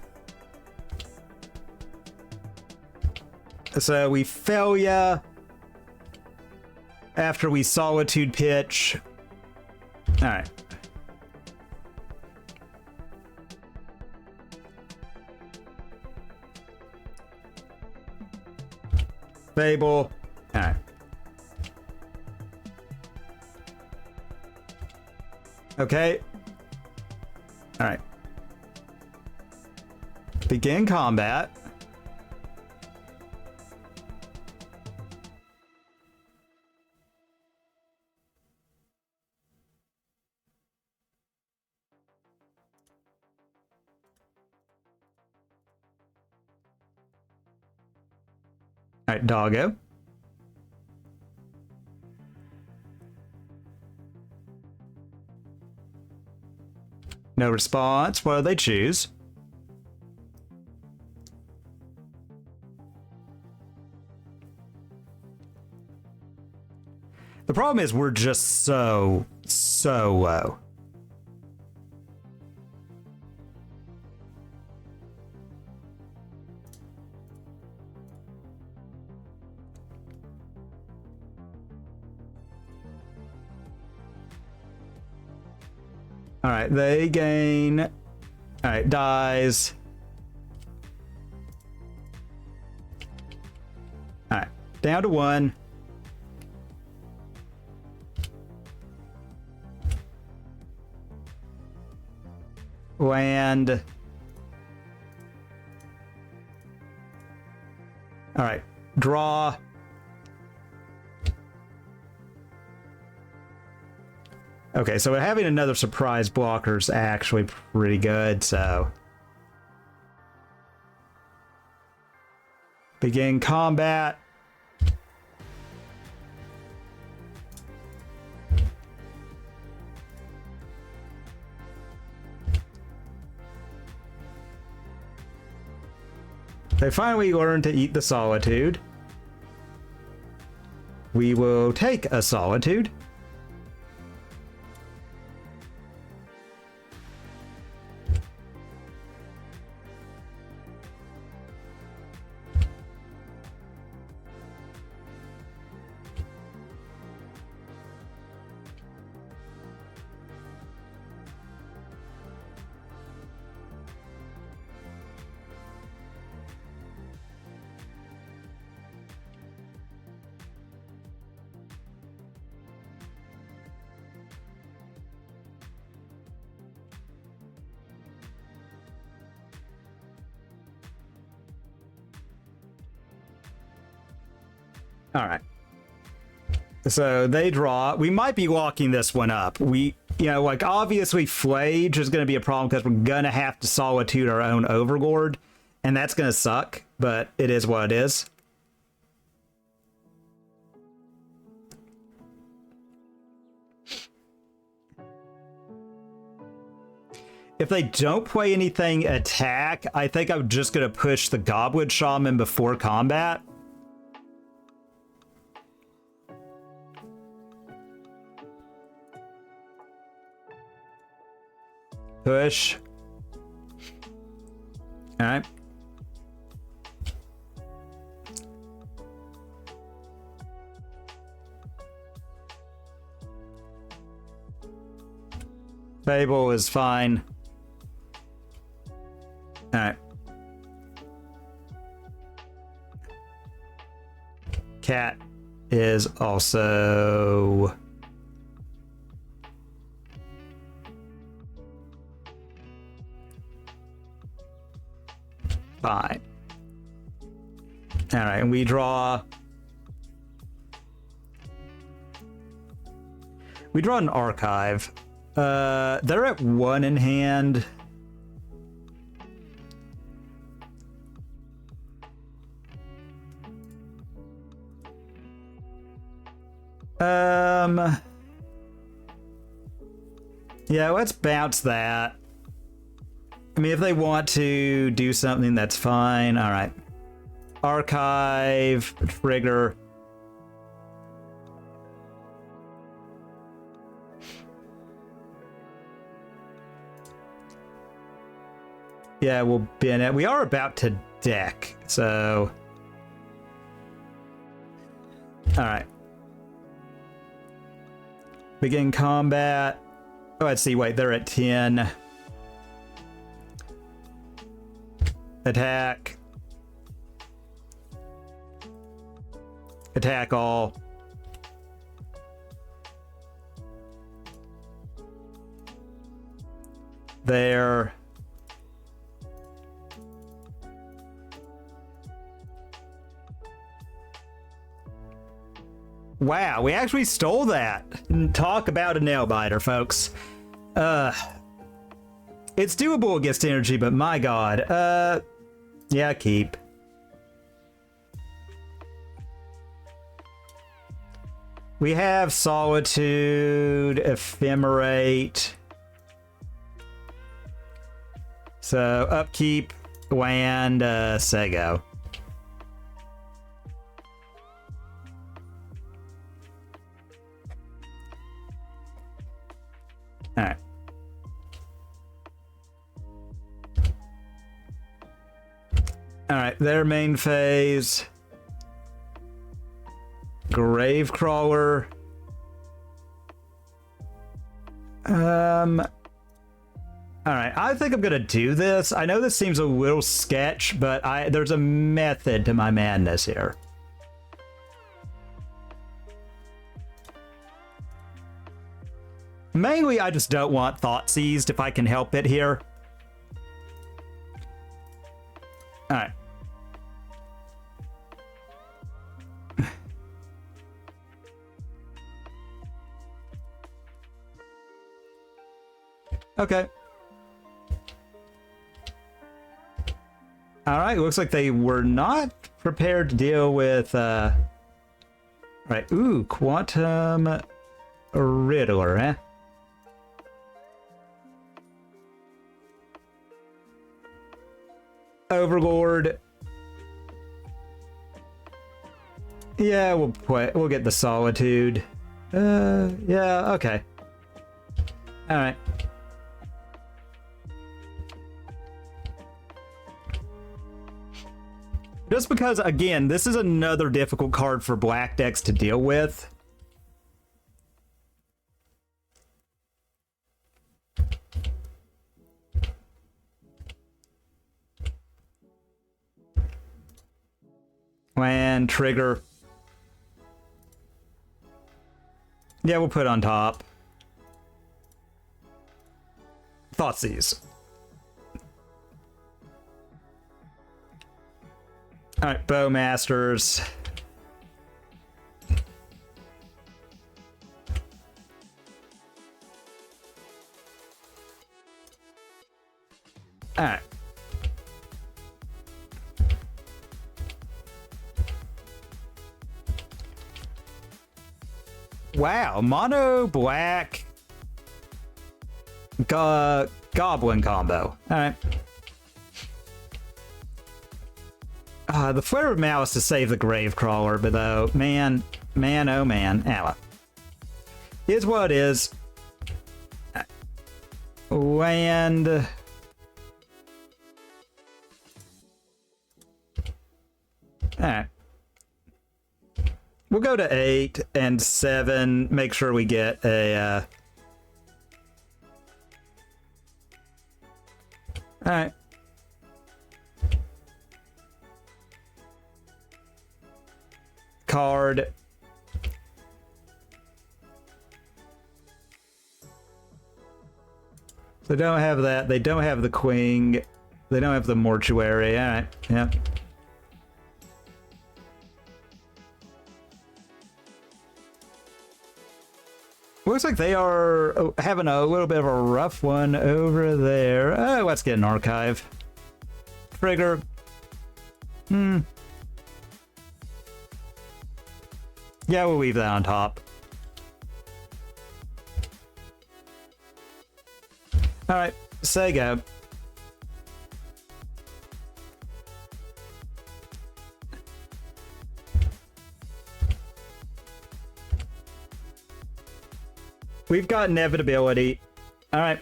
So we fail ya after we Solitude pitch. All right. Fable. All right. Okay. All right. Begin combat. All right, doggo. No response. What do they choose? The problem is we're just so low. All right, they gain. All right, dies. All right, down to 1. Land. All right, draw. Okay, so having another surprise blocker is actually pretty good, so... Begin combat. They finally learn to eat the Solitude. We will take a Solitude. All right. So they draw. We might be locking this one up. We, like obviously Flage is going to be a problem because we're going to have to Solitude our own Overlord, and that's going to suck, but it is what it is. If they don't play anything attack, I think I'm just going to push the Goblin Shaman before combat. Push. All right. Fable is fine. All right. Cat is also... fine. All right, and we draw... we draw an archive. They're at 1 in hand. Yeah, let's bounce that. I mean, if they want to do something, that's fine. All right. Archive, trigger. Yeah, we'll bin it. We are about to deck, so... all right. Begin combat. Oh, let's see. Wait, they're at 10. Attack. Attack all. There. Wow, we actually stole that. Talk about a nail biter, folks. It's doable against energy, but my god. Yeah, keep. We have Solitude, Ephemerate. So, upkeep, land, Sego. Alright. Alright, their main phase. Gravecrawler. Alright, I think I'm gonna do this. I know this seems a little sketch, but there's a method to my madness here. Mainly, I just don't want thought seized if I can help it here. Alright. Okay. Alright, looks like they were not prepared to deal with, right, ooh, Quantum Riddler, eh? Overlord. Yeah, we'll get the Solitude. Yeah, okay. Alright. Just because, again, this is another difficult card for black decks to deal with. And trigger. Yeah, we'll put on top. Thoughtseize. Alright, Bowmasters. Alright. Wow, mono black goblin combo. Alright. The Flare of Malice to save the Gravecrawler, but though, man, oh man. Ow. Is what it is. Land. Alright. We'll go to 8 and 7. Make sure we get a... Alright. card. They don't have that. They don't have the Queen. They don't have the Mortuary. All right. Yeah. Looks like they are having a little bit of a rough one over there. Oh, let's get an archive. Trigger. Yeah, we'll leave that on top. All right, Sega. We've got inevitability. All right.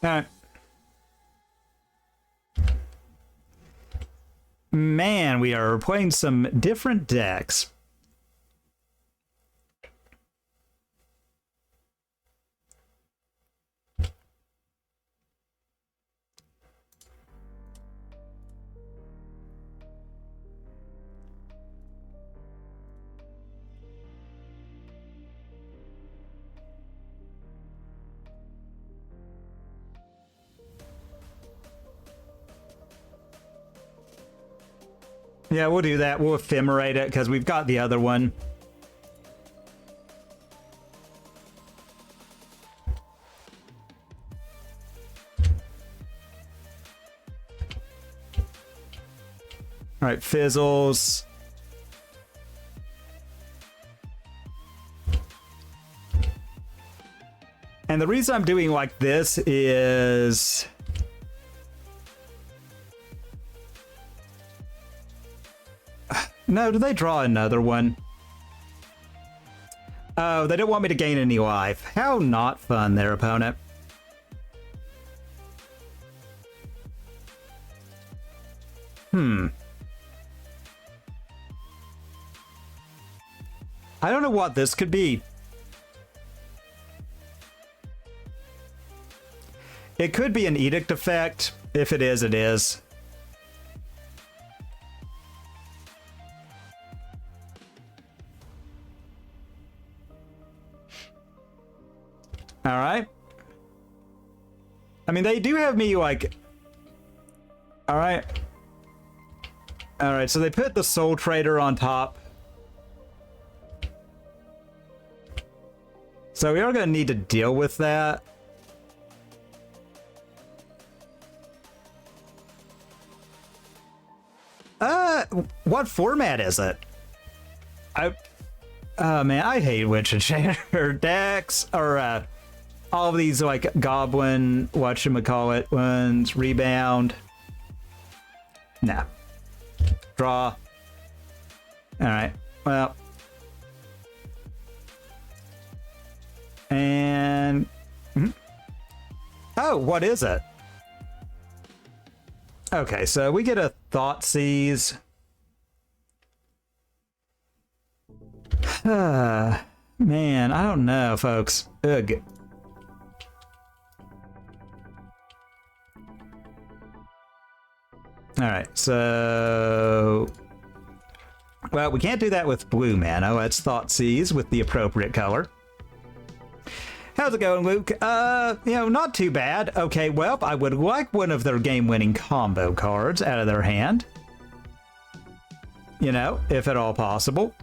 All right. Man, we are playing some different decks. Yeah, we'll do that. We'll ephemerate it because we've got the other one. All right, fizzles. And the reason I'm doing like this is... No, do they draw another one? Oh, they don't want me to gain any life. How not fun, their opponent. I don't know what this could be. It could be an edict effect. If it is, it is. All right. I mean, they do have me like... All right. All right, so they put the Soul Trader on top. So we are going to need to deal with that. What format is it? Oh man, I hate Witch Enchanter decks, or all of these like Goblin, whatchamacallit ones, Rebound. No. Draw. Alright, well. And... Oh, what is it? Okay, so we get a Thoughtseize. Man, I don't know, folks. Ugh. Alright, so... Well, we can't do that with blue mana. Let's Thoughtseize with the appropriate color. How's it going, Luke? Not too bad. Okay, well, I would like one of their game-winning combo cards out of their hand. You know, if at all possible.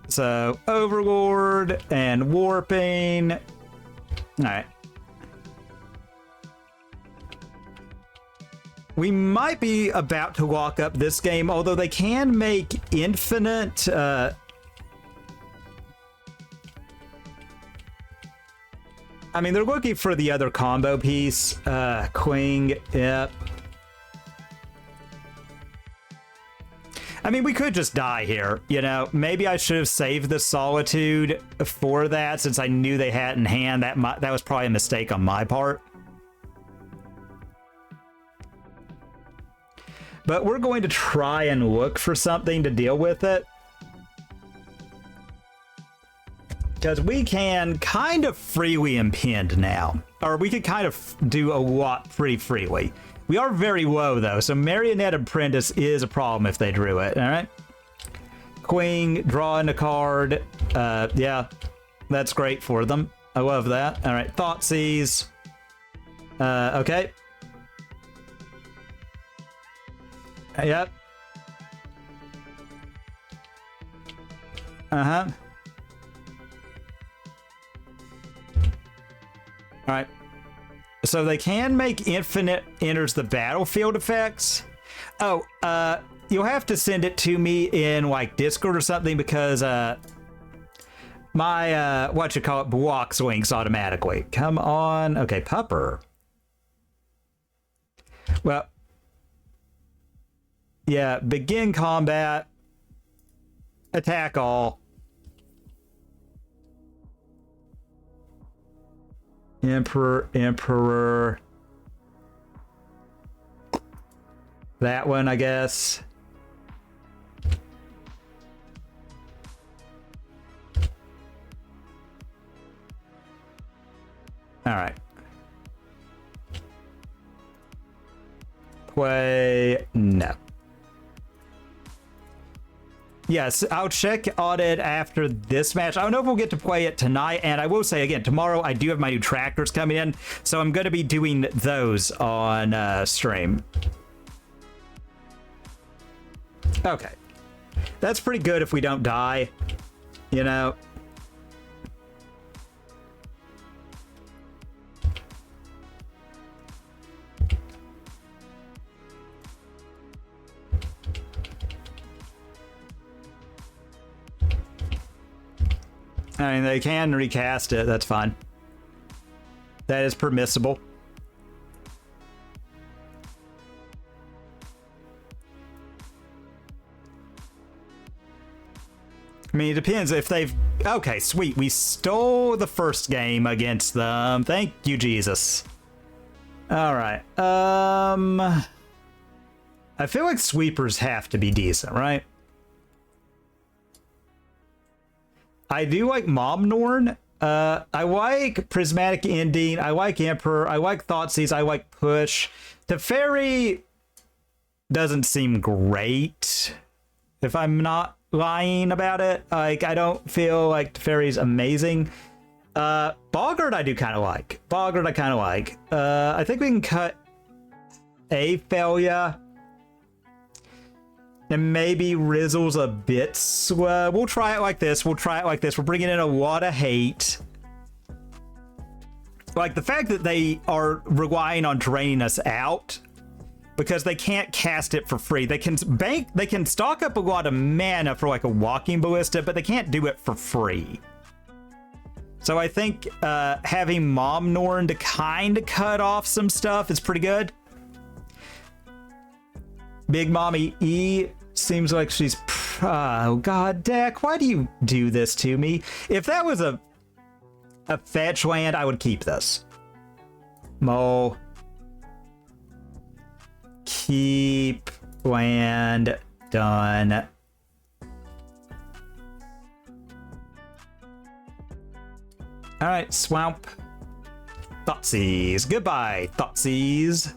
So, Overlord and Warping. Alright. We might be about to lock up this game, although they can make infinite... I mean, they're looking for the other combo piece. Queen, yep. I mean, we could just die here, you know? Maybe I should have saved the Solitude for that, since I knew they had in hand. That was probably a mistake on my part. But we're going to try and look for something to deal with it. Because we can kind of freely impend now. Or we could kind of do a lot pretty freely. We are very low, though, so Marionette Apprentice is a problem if they drew it, alright? Queen, drawing a card. Yeah, that's great for them. I love that. Alright, Thoughtseize. Okay. Yep. Uh-huh. Alright. So they can make infinite enters the battlefield effects. Oh, you'll have to send it to me in, like, Discord or something, because, my, blocks links automatically. Come on. Okay, Pupper. Well, yeah, begin combat. Attack all. Emperor. That one, I guess. All right. Play. No. Yes, I'll check on it after this match. I don't know if we'll get to play it tonight, and I will say again, tomorrow I do have my new tractors coming in, so I'm going to be doing those on stream. Okay. That's pretty good if we don't die, you know? I mean, they can recast it. That's fine. That is permissible. I mean, it depends if they've... Okay, sweet. We stole the first game against them. Thank you, Jesus. All right. I feel like sweepers have to be decent, right? I do like Momnorn. I like Prismatic Ending. I like Emperor. I like Thoughtseize. I like Push. Teferi doesn't seem great, if I'm not lying about it. Like, I don't feel like Teferi's amazing. Boggart I do kind of like. Boggart I kind of like. I think we can cut a failure. And maybe Rizzle's a bit slow. We'll try it like this. We'll try it like this. We're bringing in a lot of hate. Like, the fact that they are relying on draining us out because they can't cast it for free. They can stock up a lot of mana for, like, a walking ballista, but they can't do it for free. So I think having Momnorn to kind of cut off some stuff is pretty good. Big Mommy E seems like she's... Oh, God, Deck, why do you do this to me? If that was a fetch land, I would keep this. Mo. Keep land. Done. All right, Swamp. Thoughtseize. Goodbye, Thoughtseize.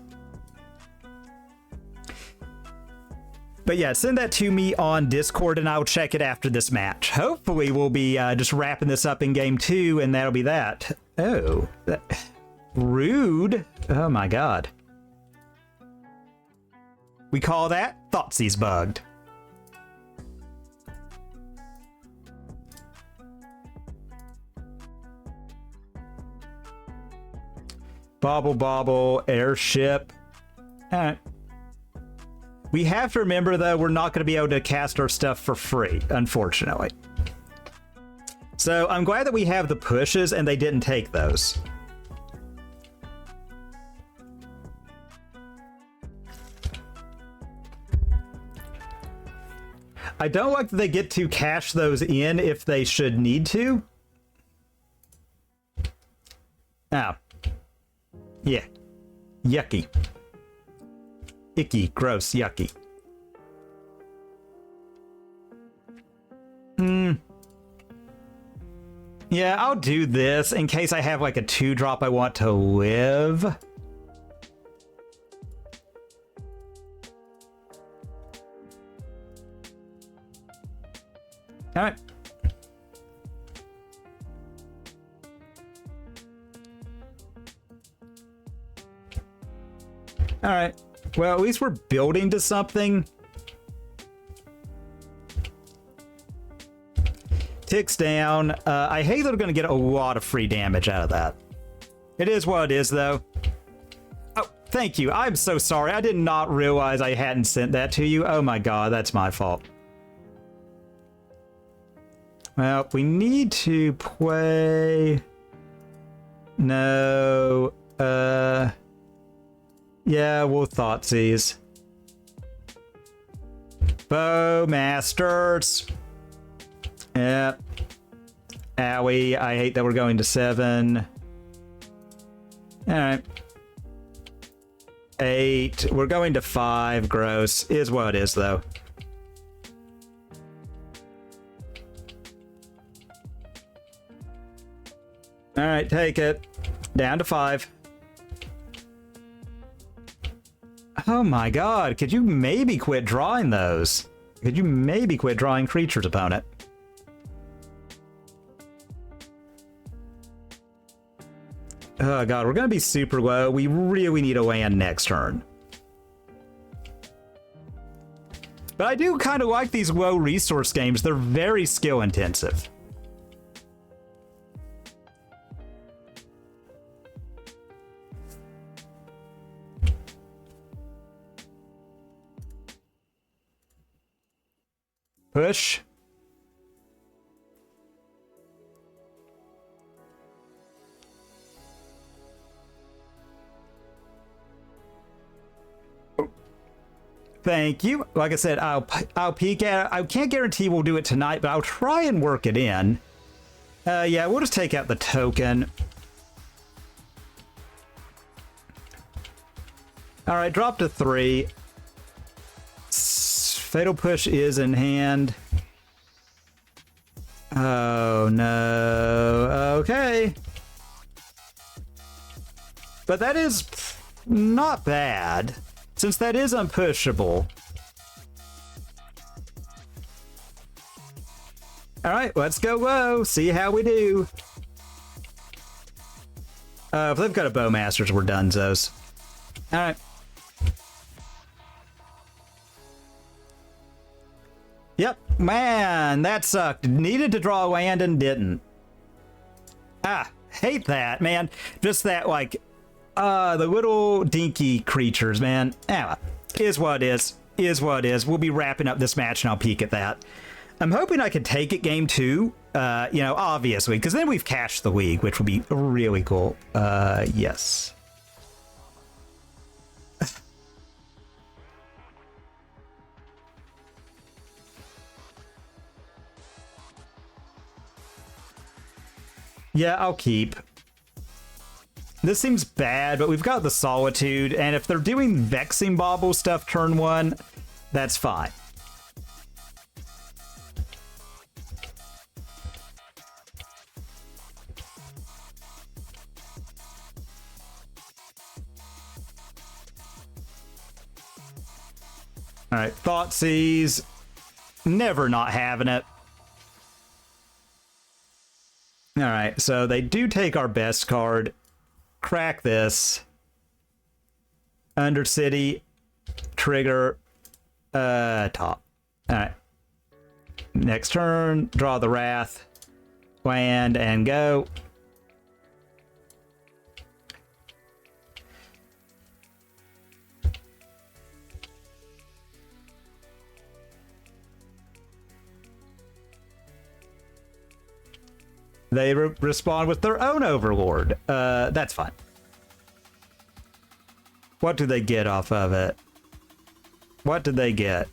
But yeah, send that to me on Discord and I'll check it after this match. Hopefully we'll be just wrapping this up in game 2 and that'll be that. Oh, rude. Oh my God. We call that Thoughtseize bugged. Bobble bobble, airship. All right. We have to remember, though, we're not going to be able to cast our stuff for free, unfortunately. So I'm glad that we have the pushes and they didn't take those. I don't like that they get to cash those in if they should need to. Oh. Yeah. Yucky. Icky, gross, yucky. Yeah, I'll do this in case I have like a 2-drop I want to live. All right. All right. Well, at least we're building to something. Ticks down. I hate that we're going to get a lot of free damage out of that. It is what it is, though. Oh, thank you. I'm so sorry. I did not realize I hadn't sent that to you. Oh my god, that's my fault. Well, we need to play... No. Yeah, we'll Thoughtseize. Bowmasters. Yep. Owie, I hate that we're going to 7. Alright. 8. We're going to 5. Gross. Is what it is, though. Alright, take it. Down to 5. Oh my god, could you maybe quit drawing those? Could you maybe quit drawing creatures, opponent? Oh god, we're gonna be super low. We really need a land next turn. But I do kind of like these low resource games. They're very skill intensive. Push. Thank you. Like I said, I'll peek at it. I can't guarantee we'll do it tonight, but I'll try and work it in. Yeah, we'll just take out the token. All right, drop to 3. Fatal Push is in hand. Oh no. Okay. But that is not bad, since that is unpushable. All right, let's go low. See how we do. If they've got a Bowmasters, we're donezos. All right. Yep, man, that sucked. Needed to draw a land and didn't. Ah, hate that, man. Just that, like, the little dinky creatures, man. Ah, is what it is. Is what it is. We'll be wrapping up this match and I'll peek at that. I'm hoping I can take it game 2, you know, obviously, because then we've cashed the league, which would be really cool. Yes. Yeah, I'll keep. This seems bad, but we've got the Solitude, and if they're doing Vexing Bauble stuff turn 1, that's fine. Alright, Thoughtseize. Never not having it. Alright, so they do take our best card. Crack this. Undercity. Trigger. Top. Alright. Next turn, draw the Wrath. Land and go. They respond with their own Overlord. That's fine. What do they get off of it? What did they get?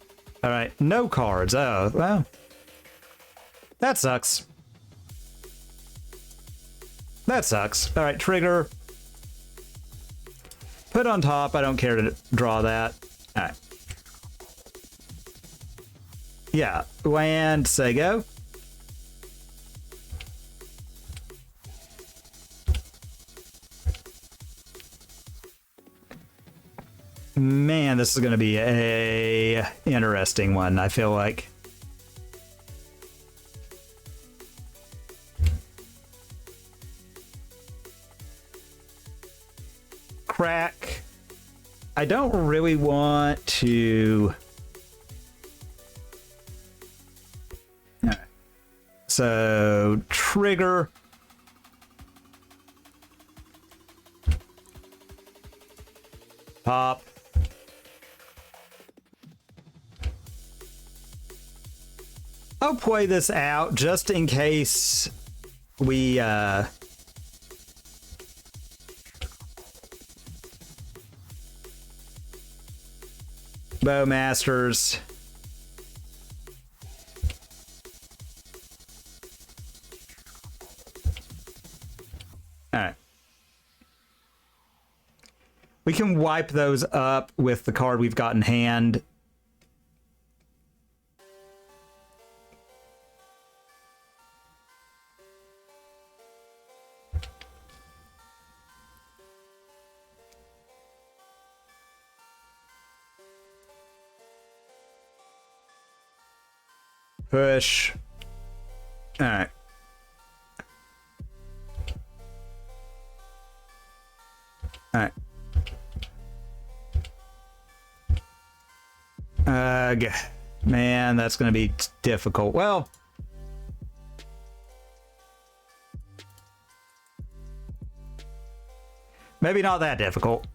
All right, no cards. Oh, well. That sucks. That sucks. All right, trigger. Put on top. I don't care to draw that. All right. Yeah, land, say go. Man, this is going to be a interesting one, I feel like. Crack. I don't really want to... All right. So, trigger. Pop. I'll play this out just in case we Bowmasters. All right. We can wipe those up with the card we've got in hand. Push. All right. All right. Man, that's going to be difficult. Well, maybe not that difficult.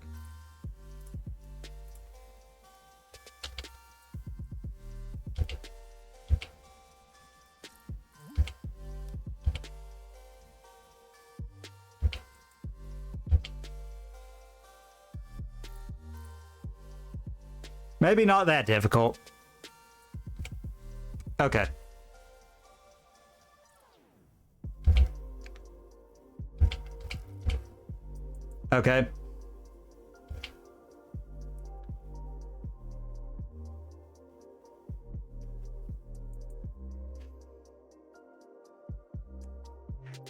Maybe not that difficult. Okay. Okay.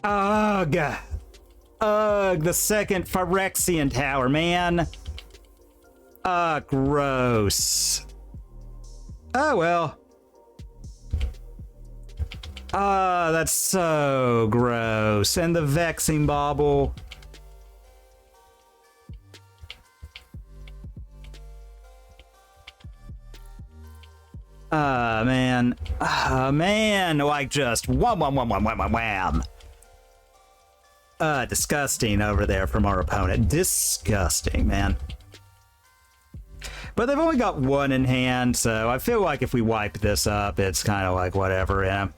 Ugh. Ugh, the second Phyrexian tower, man. Gross. Oh, well. That's so gross. And the Vexing Bauble. Man. Man, like just wham, wham, wham, wham, wham, wham, wham. Disgusting over there from our opponent. Disgusting, man. But they've only got one in hand, so I feel like if we wipe this up, it's kind of like whatever, yeah.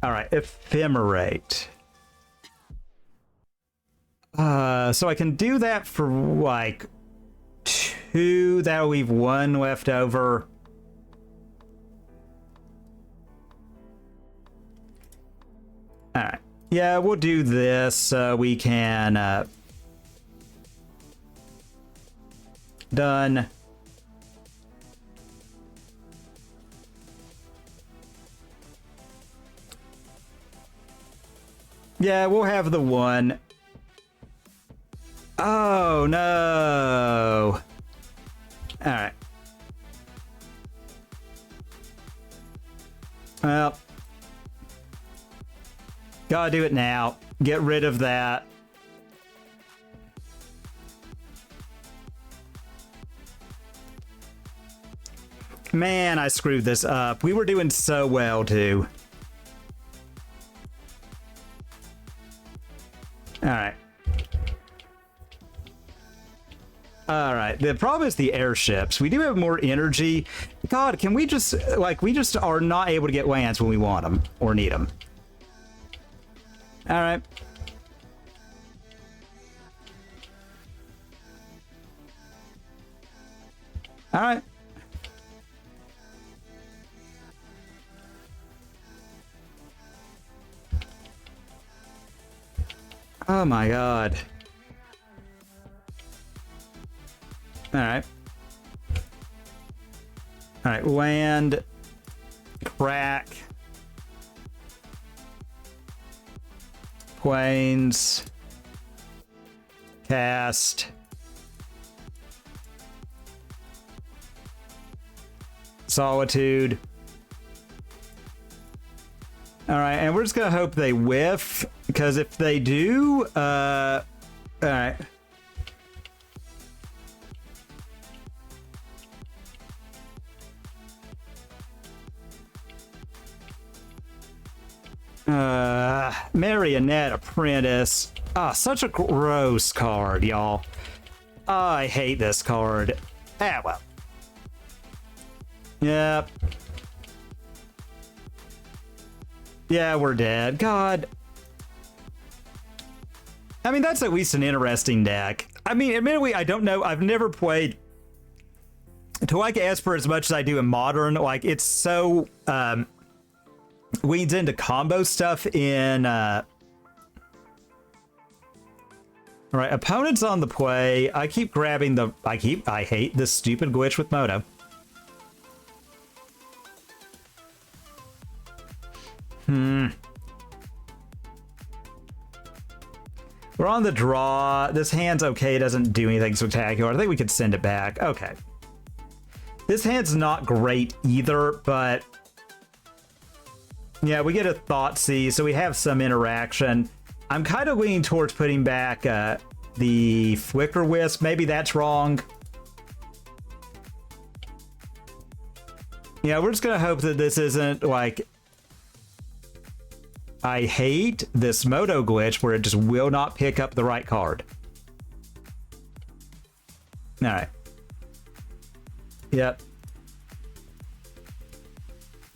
Alright, Ephemerate. So I can do that for, like, 2. That'll leave 1 left over. Alright. Yeah, we'll do this so we can, done. Yeah, we'll have the 1. Oh, no. All right. Well. Gotta do it now. Get rid of that. Man, I screwed this up. We were doing so well, too. Alright. Alright, the problem is the airships. We do have more energy. God, can we just, like, we just are not able to get lands when we want them or need them. Alright. Alright. Oh my god. Alright. Alright, land, crack, planes, cast, Solitude. Alright, and we're just gonna hope they whiff, because if they do, alright. Marionette Apprentice. Ah, such a gross card, y'all. I hate this card. Ah, well. Yep. Yeah, we're dead. God. I mean, that's at least an interesting deck. I mean, admittedly, I don't know. I've never played to like Esper as much as I do in Modern. Like, it's so leads into combo stuff in all right, opponents on the play. I keep grabbing the I hate this stupid glitch with Moto. We're on the draw. This hand's okay. It doesn't do anything spectacular. I think we could send it back. Okay. This hand's not great either, but yeah, we get a Thoughtseize, so we have some interaction. I'm kind of leaning towards putting back the Flicker Wisp. Maybe that's wrong. Yeah, we're just going to hope that this isn't like... I hate this Moto glitch where it just will not pick up the right card. Alright. Yep.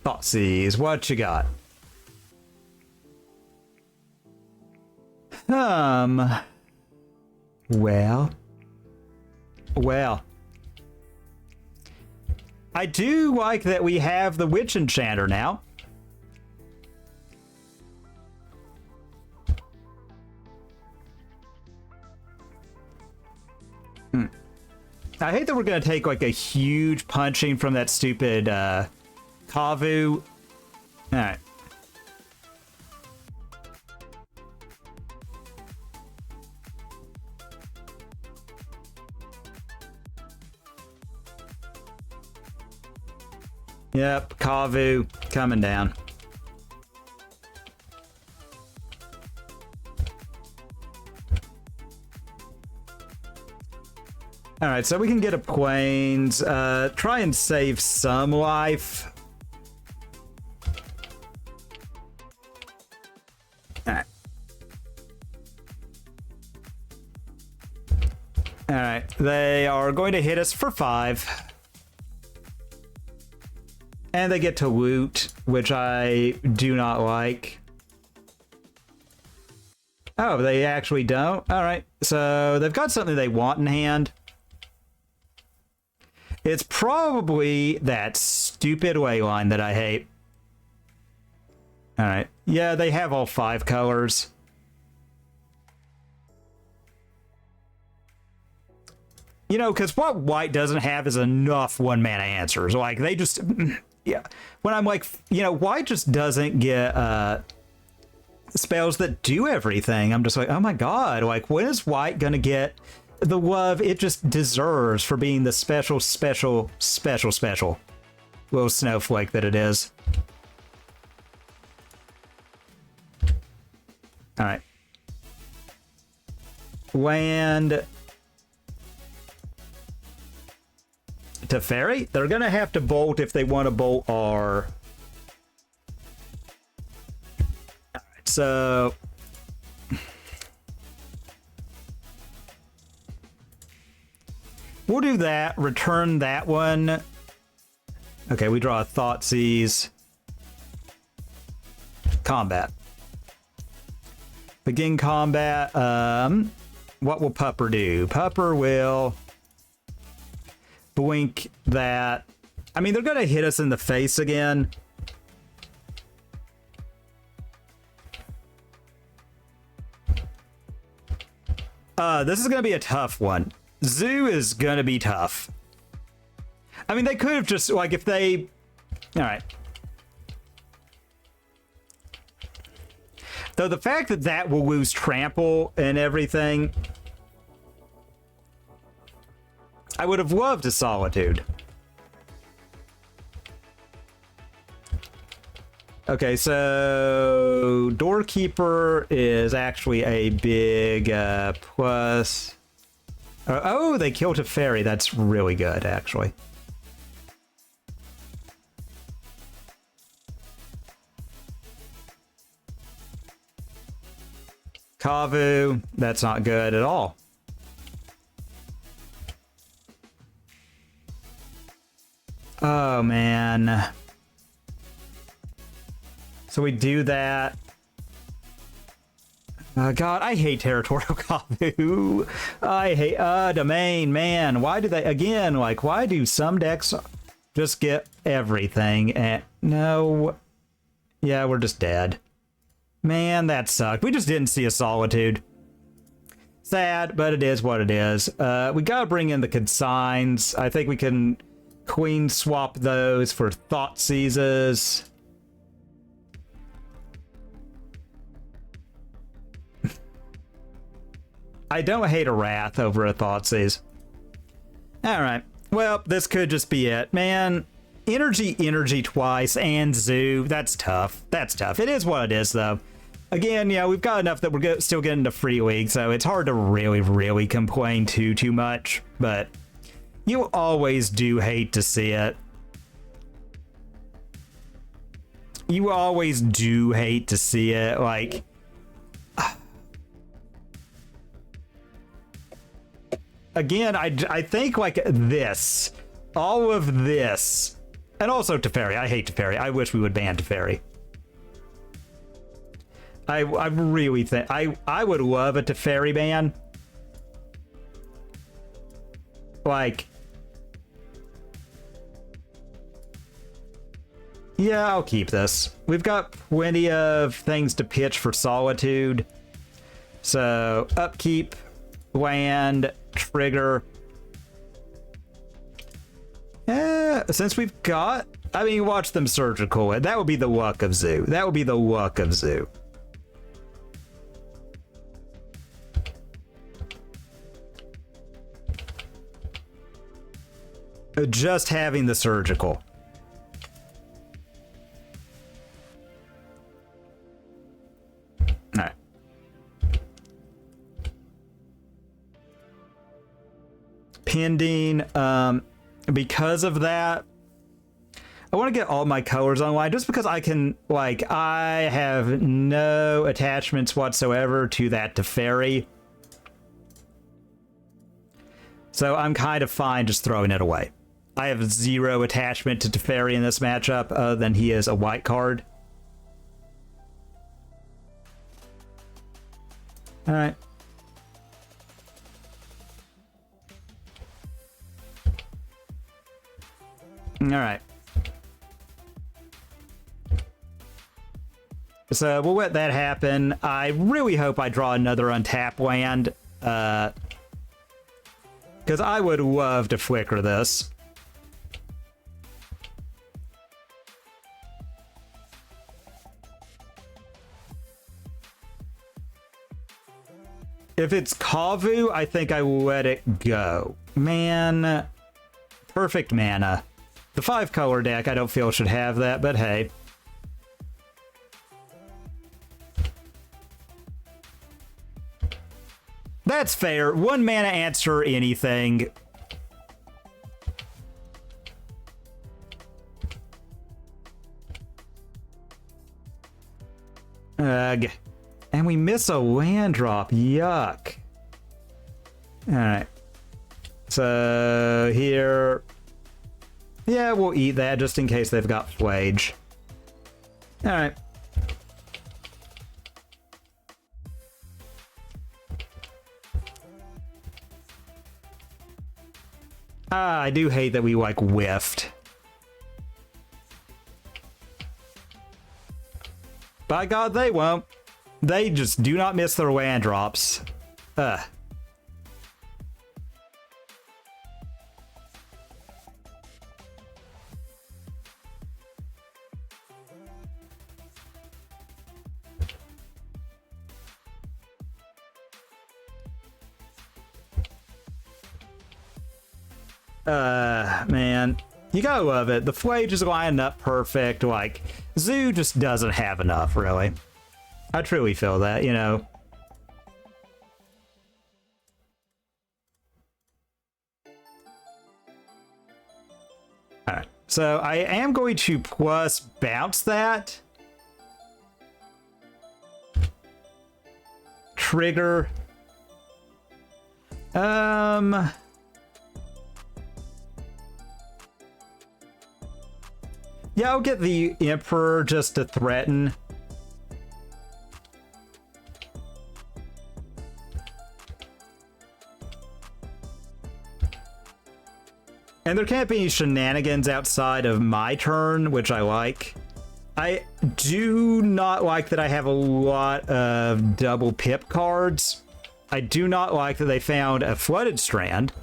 Thoughtseize, what you got? Well. I do like that we have the Witch Enchanter now. I hate that we're going to take like a huge punching from that stupid Kavu. Alright. Yep, Kavu coming down. Alright, so we can get a Plains, try and save some life. Alright. Alright, they are going to hit us for 5. And they get to loot, which I do not like. Oh, they actually don't? Alright, so they've got something they want in hand. It's probably that stupid Wayline that I hate. Alright. Yeah, they have all 5 colors. You know, because what white doesn't have is enough 1-mana answers. Like, they just... Yeah. When I'm like, you know, white just doesn't get spells that do everything. I'm just like, oh my god. Like, when is white gonna get... the love it just deserves for being the special little snowflake that it is. Alright. Land. Teferi? They're gonna have to bolt if they want to bolt our... Alright, so... We'll do that, return that one. Okay, we draw a Thoughtseize. Combat. Begin combat. What will Pupper do? Pupper will blink that. I mean, they're going to hit us in the face again. This is going to be a tough one. Zoo is gonna be tough. I mean, they could have just, like, if they... Alright. Though the fact that that will lose trample and everything... I would have loved a Solitude. Okay, so... Doorkeeper is actually a big plus... oh, they killed a fairy. That's really good, actually. Kavu, that's not good at all. Oh, man. So we do that. God, I hate Territorial Kavu. I hate, Domain, man. Why do they, again, like, why do some decks just get everything? And no. Yeah, we're just dead. Man, that sucked. We just didn't see a Solitude. Sad, but it is what it is. We gotta bring in the consigns. I think we can queen swap those for Thought Seizes. I don't hate a Wrath over a Thoughtseize. Alright. Well, this could just be it. Man, energy twice and Zoo. That's tough. That's tough. It is what it is, though. Again, yeah, we've got enough that we're still getting to Free League, so it's hard to really complain too much. But you always do hate to see it. You always do hate to see it, like... Again, I think like this, all of this, and also Teferi. I hate Teferi. I wish we would ban Teferi. I really think I would love a Teferi ban. Like, yeah, I'll keep this. We've got plenty of things to pitch for Solitude. So upkeep, land, trigger. Yeah, since we've got, I mean, watch them surgical. That would be the luck of Zoo. That would be the luck of Zoo. Just having the surgical. All right. Pending, because of that, I want to get all my colors online just because I can, like, I have no attachments whatsoever to that Teferi. So I'm kind of fine just throwing it away. I have zero attachment to Teferi in this matchup other than he is a white card. All right. All right. So we'll let that happen. I really hope I draw another untap land. Because I would love to flicker this. If it's Kavu, I think I will let it go. Man, perfect mana. The 5-color deck, I don't feel should have that, but hey. That's fair. 1 mana answer anything. Ugh. And we miss a land drop. Yuck. Alright. So here... Yeah, we'll eat that just in case they've got Flage. Alright. Ah, I do hate that we, like, whiffed. By God, they won't. They just do not miss their land drops. Ugh. Man, you gotta love it. The Flage is lining up perfect. Like, Zoo just doesn't have enough, really. I truly feel that, you know. Alright, so I am going to plus bounce that. Trigger. Yeah, I'll get the Emperor just to threaten. And there can't be any shenanigans outside of my turn, which I like. I do not like that I have a lot of double pip cards. I do not like that they found a Flooded Strand.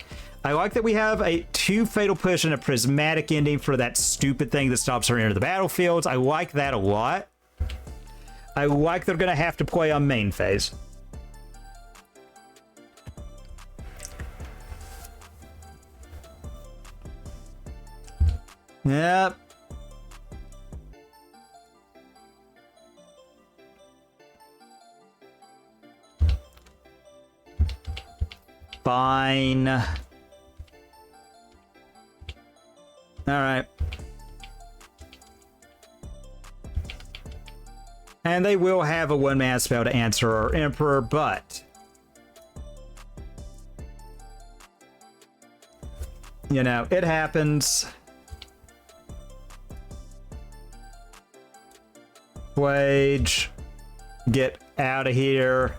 I like that we have a 2 Fatal Push and a Prismatic Ending for that stupid thing that stops her into the battlefields. I like that a lot. I like they're going to have to play on main phase. Yep. Fine. All right. And they will have a 1-mana spell to answer our Emperor, but you know, it happens. Wage, get out of here.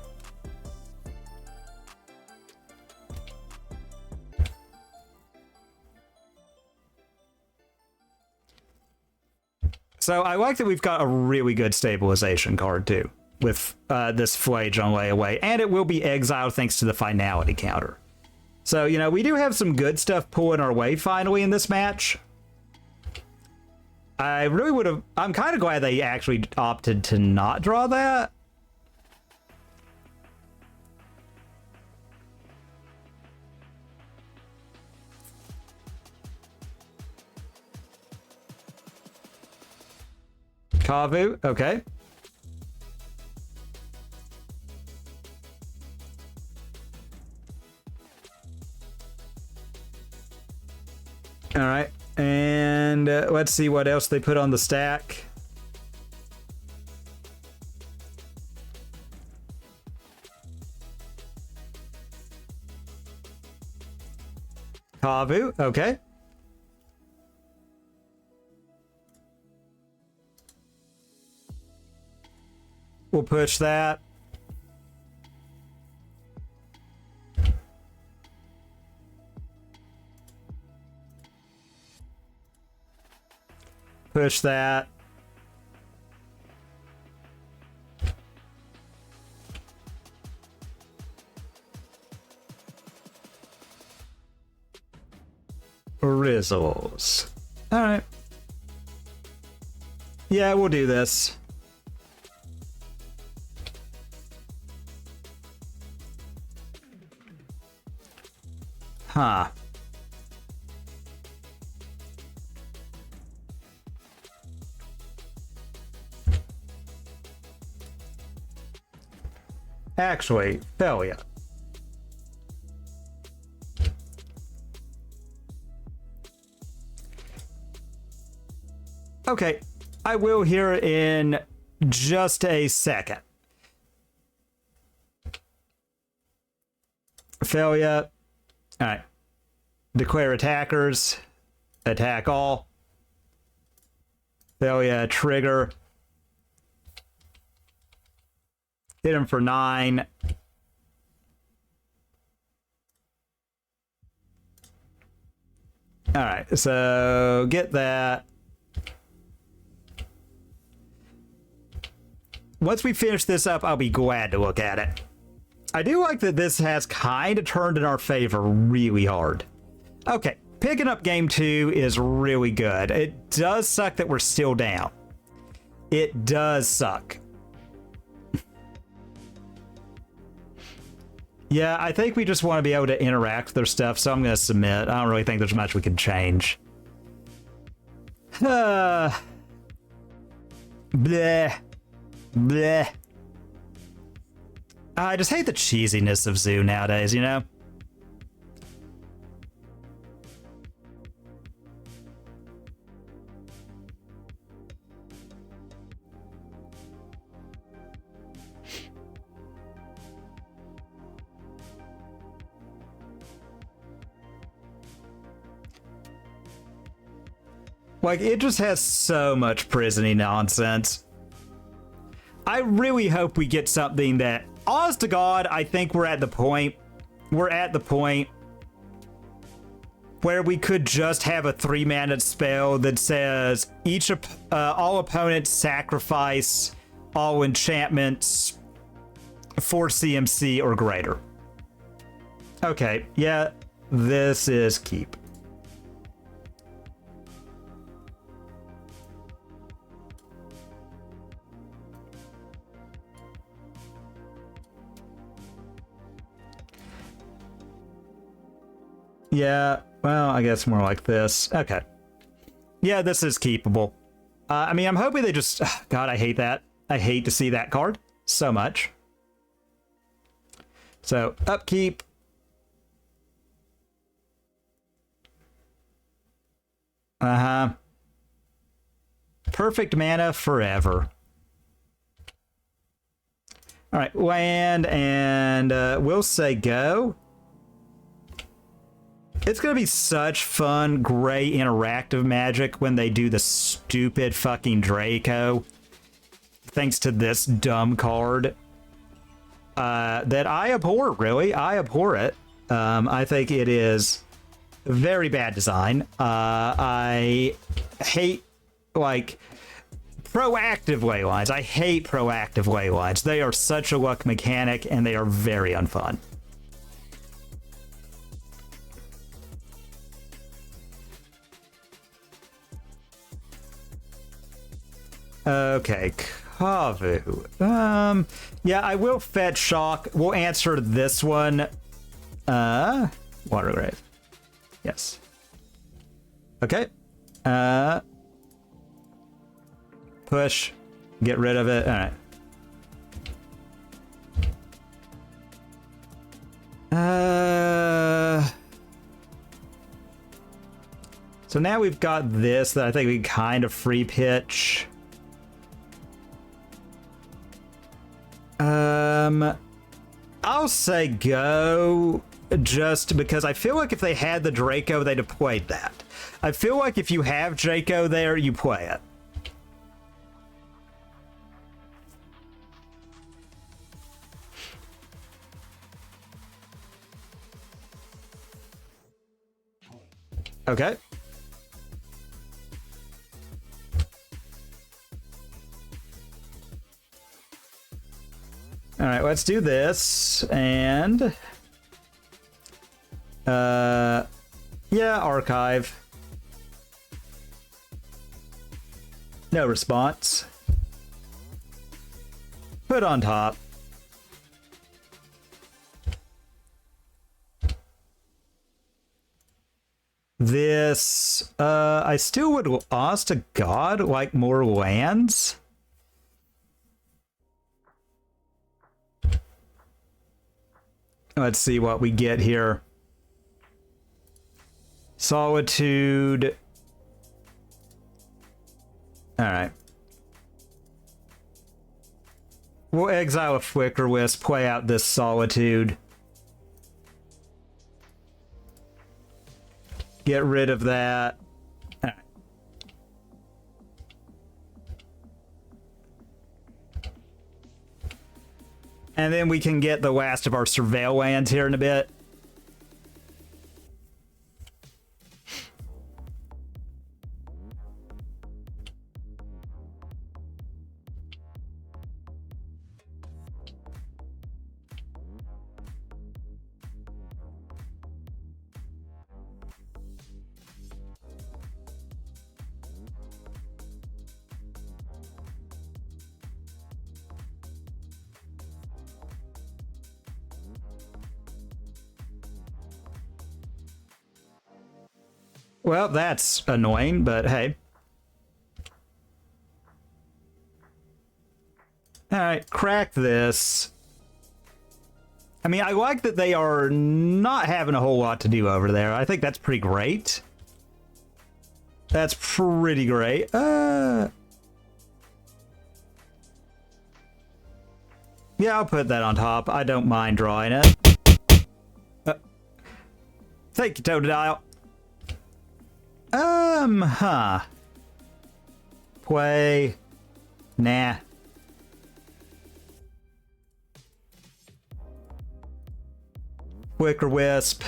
So I like that we've got a really good stabilization card too, with this Flage on layaway, and it will be exiled thanks to the finality counter. So, you know, we do have some good stuff pulling our way finally in this match. I really would have... I'm kind of glad they actually opted to not draw that. Kavu, okay. All right, and let's see what else they put on the stack. Kavu, okay. We'll push that. Push that. Rizzles. All right. Yeah, we'll do this. Huh. Actually, failure. Okay, I will hear it in just a second. Failure. All right. Declare attackers. Attack all. Failure. Trigger. Hit him for 9. All right. So get that. Once we finish this up, I'll be glad to look at it. I do like that this has kind of turned in our favor really hard. Okay, picking up game 2 is really good. It does suck that we're still down. It does suck. Yeah, I think we just want to be able to interact with their stuff, so I'm going to submit. I don't really think there's much we can change. Bleh. Bleh. I just hate the cheesiness of Zoo nowadays, you know? Like, it just has so much prison-y nonsense. I really hope we get something that, honest to God, I think we're at the point where we could just have a 3-mana spell that says all opponents sacrifice all enchantments for CMC or greater. Okay, yeah, this is keep. Yeah, well, I guess more like this. Okay. Yeah, this is keepable. I mean, I'm hoping they just... God, I hate that. I hate to see that card so much. So, upkeep. Uh-huh. Perfect mana forever. All right, land, and we'll say go. It's going to be such fun, gray, interactive Magic when they do the stupid fucking Draco. Thanks to this dumb card. That I abhor, really. I abhor it. I think it is very bad design. I hate, like, proactive Leylines. I hate proactive Leylines. They are such a luck mechanic, and they are very unfun. Okay, Kavu. Yeah, I will fetch Shock. We'll answer this one. Watergrave. Yes. Okay. Push. Get rid of it. All right. So now we've got this that I think we can kind of free pitch. I'll say go, just because I feel like if they had the Draco, they'd have played that. I feel like if you have Draco there, you play it. Okay. All right, let's do this, and yeah, archive. No response. Put on top. This, I still would, honest to God, like more lands. Let's see what we get here. Solitude. All right. We'll exile a Flicker Wisp, play out this Solitude. Get rid of that. All right. And then we can get the last of our Surveil lands here in a bit. Well, that's annoying, but hey. Alright, crack this. I mean, I like that they are not having a whole lot to do over there. I think that's pretty great. That's pretty great. Yeah, I'll put that on top. I don't mind drawing it. Thank you, Totodile. Play. Nah. Quicker Wisp.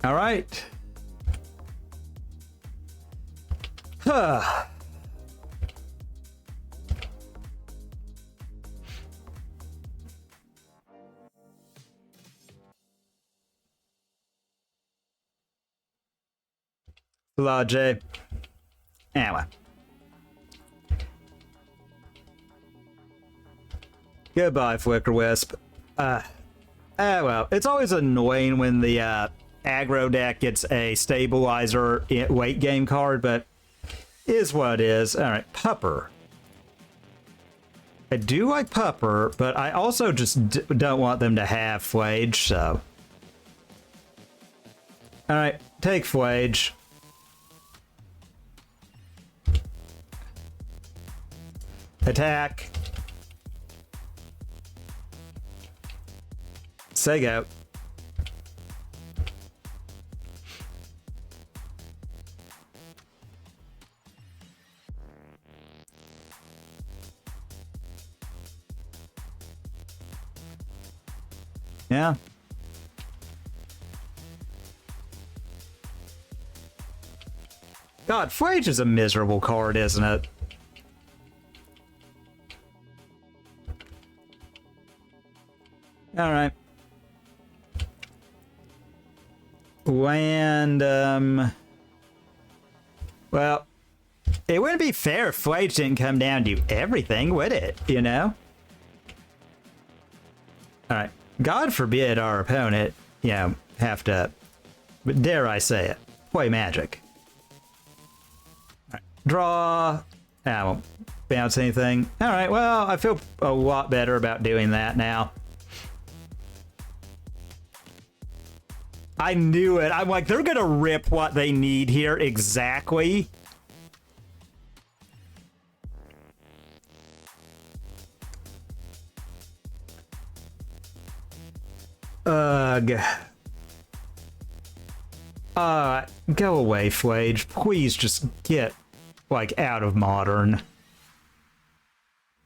All right. Huh. Jay. Anyway. Goodbye, Flicker Wisp. Well, it's always annoying when the aggro deck gets a stabilizer weight game card, but is what it is. All right, Pupper. I do like Pupper, but I also just don't want them to have Flage, so. All right, take Flage. Attack. Say go. Yeah. God, Flage is a miserable card, isn't it? All right. Land, well, it wouldn't be fair if Flage didn't come down to everything, would it? You know? All right. God forbid our opponent, you know, have to, but dare I say it, play Magic. All right. Draw. I won't bounce anything. All right. Well, I feel a lot better about doing that now. I knew it. I'm like, they're gonna rip what they need here exactly. Ugh. Go away, Flage. Please just get, like, out of Modern.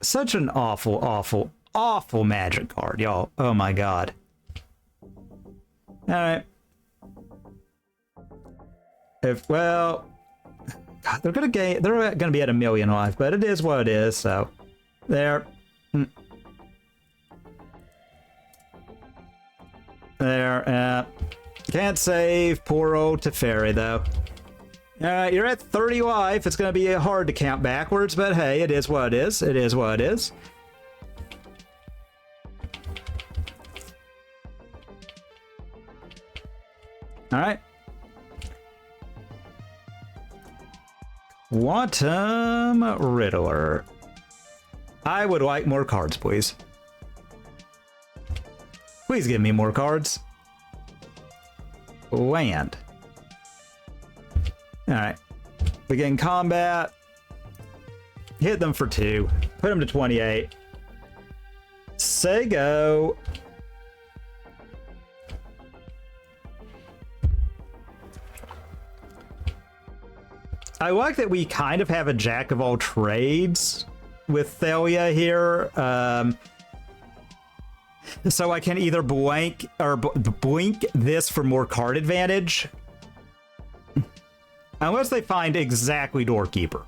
Such an awful, awful, awful Magic card, y'all. Oh my god. Alright. If, well... God, they're gonna be at 1,000,000 life, but it is what it is, so... There. There, can't save poor old Teferi, though. Alright, you're at 30 life. It's gonna be hard to count backwards, but hey, it is what it is. It is what it is. Alright. Quantum Riddler. I would like more cards, please. Please give me more cards. Land. Alright. Begin combat. Hit them for 2. Put them to 28. Say go. I like that we kind of have a jack of all trades with Thalia here. So I can either blank or blink this for more card advantage. Unless they find exactly Doorkeeper.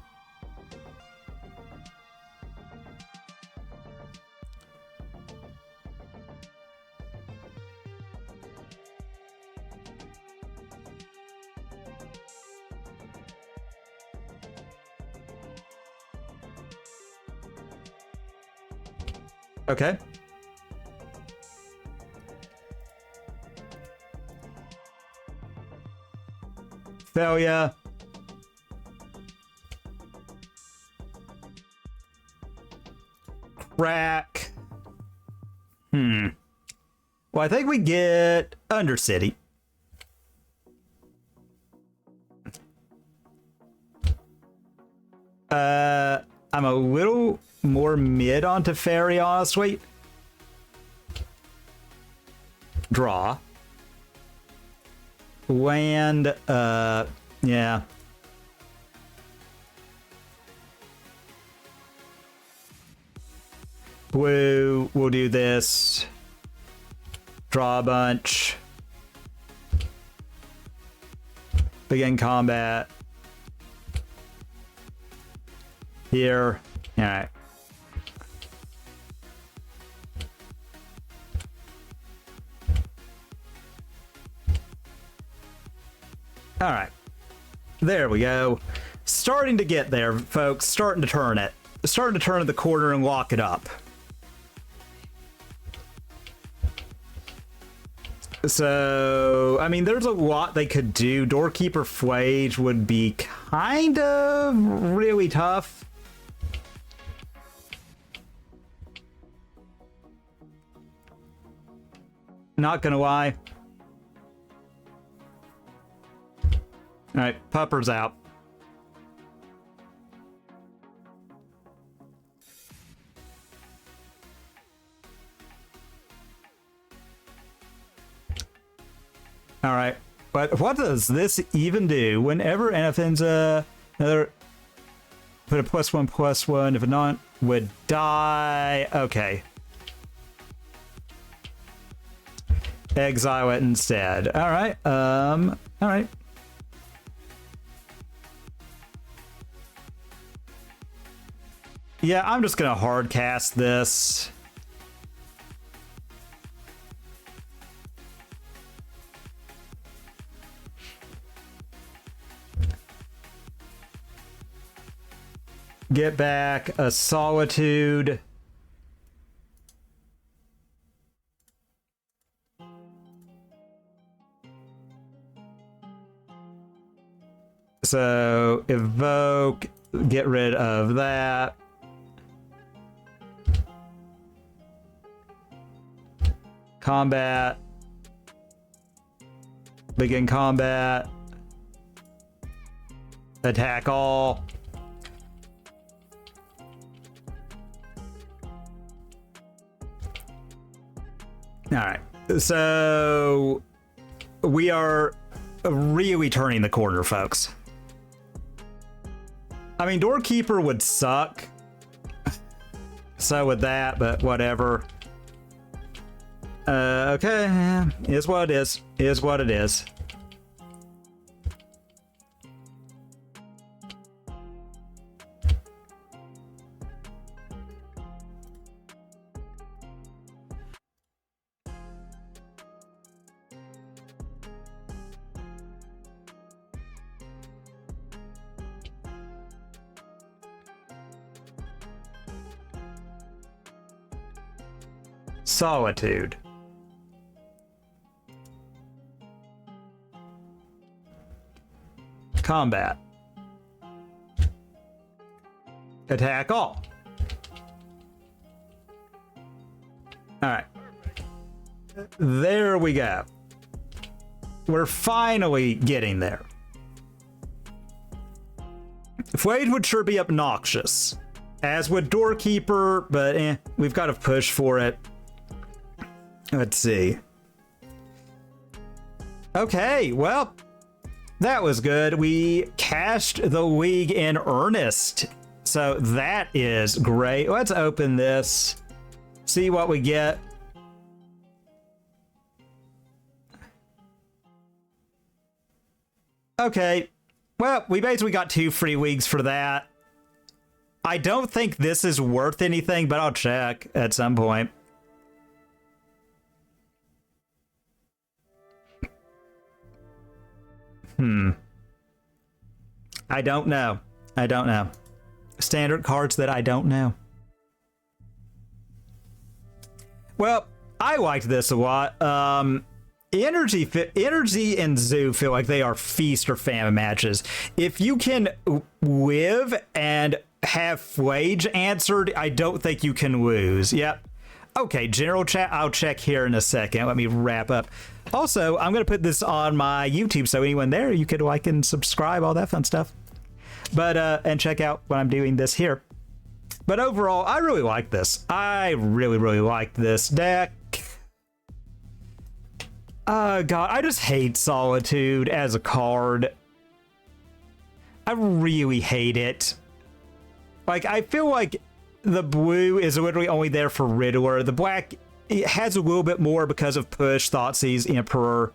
Okay. Failure. Crack. Well, I think we get Undercity. I'm a little more mid on Teferi, honestly. Draw. Land, yeah. We'll do this. Draw a bunch. Begin combat. Here. Alright. Alright. There we go. Starting to get there, folks. Starting to turn it. Starting to turn the corner and lock it up. So, I mean, there's a lot they could do. Doorkeeper Flage would be kind of really tough. Not gonna lie. Alright, Pupper's out. Alright, but what does this even do? Whenever anything's another... Put a +1/+1, if not, would die. Okay. Exile it instead. Alright, alright. Yeah, I'm just gonna hard cast this. Get back a Solitude. So, evoke, get rid of that. Combat. Begin combat. Attack all. Alright, so we are really turning the corner, folks. I mean, Doorkeeper would suck. So would that, but whatever. Okay, is what it is. Is what it is. Solitude. Combat. Attack all. Alright. There we go. We're finally getting there. Flade would sure be obnoxious. As would Doorkeeper, but we've got to push for it. Let's see. Okay, well, that was good. We cashed the league in earnest. So that is great. Let's open this. See what we get. Okay. Well, we basically got 2 free leagues for that. I don't think this is worth anything, but I'll check at some point. I don't know. I don't know. Standard cards that I don't know. Well, I liked this a lot. Energy and Zoo feel like they are feast or famine matches. If you can live and have Flage answered, I don't think you can lose. Yep. Okay, general chat, I'll check here in a second. Let me wrap up. Also, I'm going to put this on my YouTube, so anyone there, you could like and subscribe, all that fun stuff. But, and check out when I'm doing this here. But overall, I really like this. I really, really like this deck. God, I just hate Solitude as a card. I really hate it. Like, I feel like the blue is literally only there for Riddler. The black, it has a little bit more because of Push, Thoughtseize, Emperor,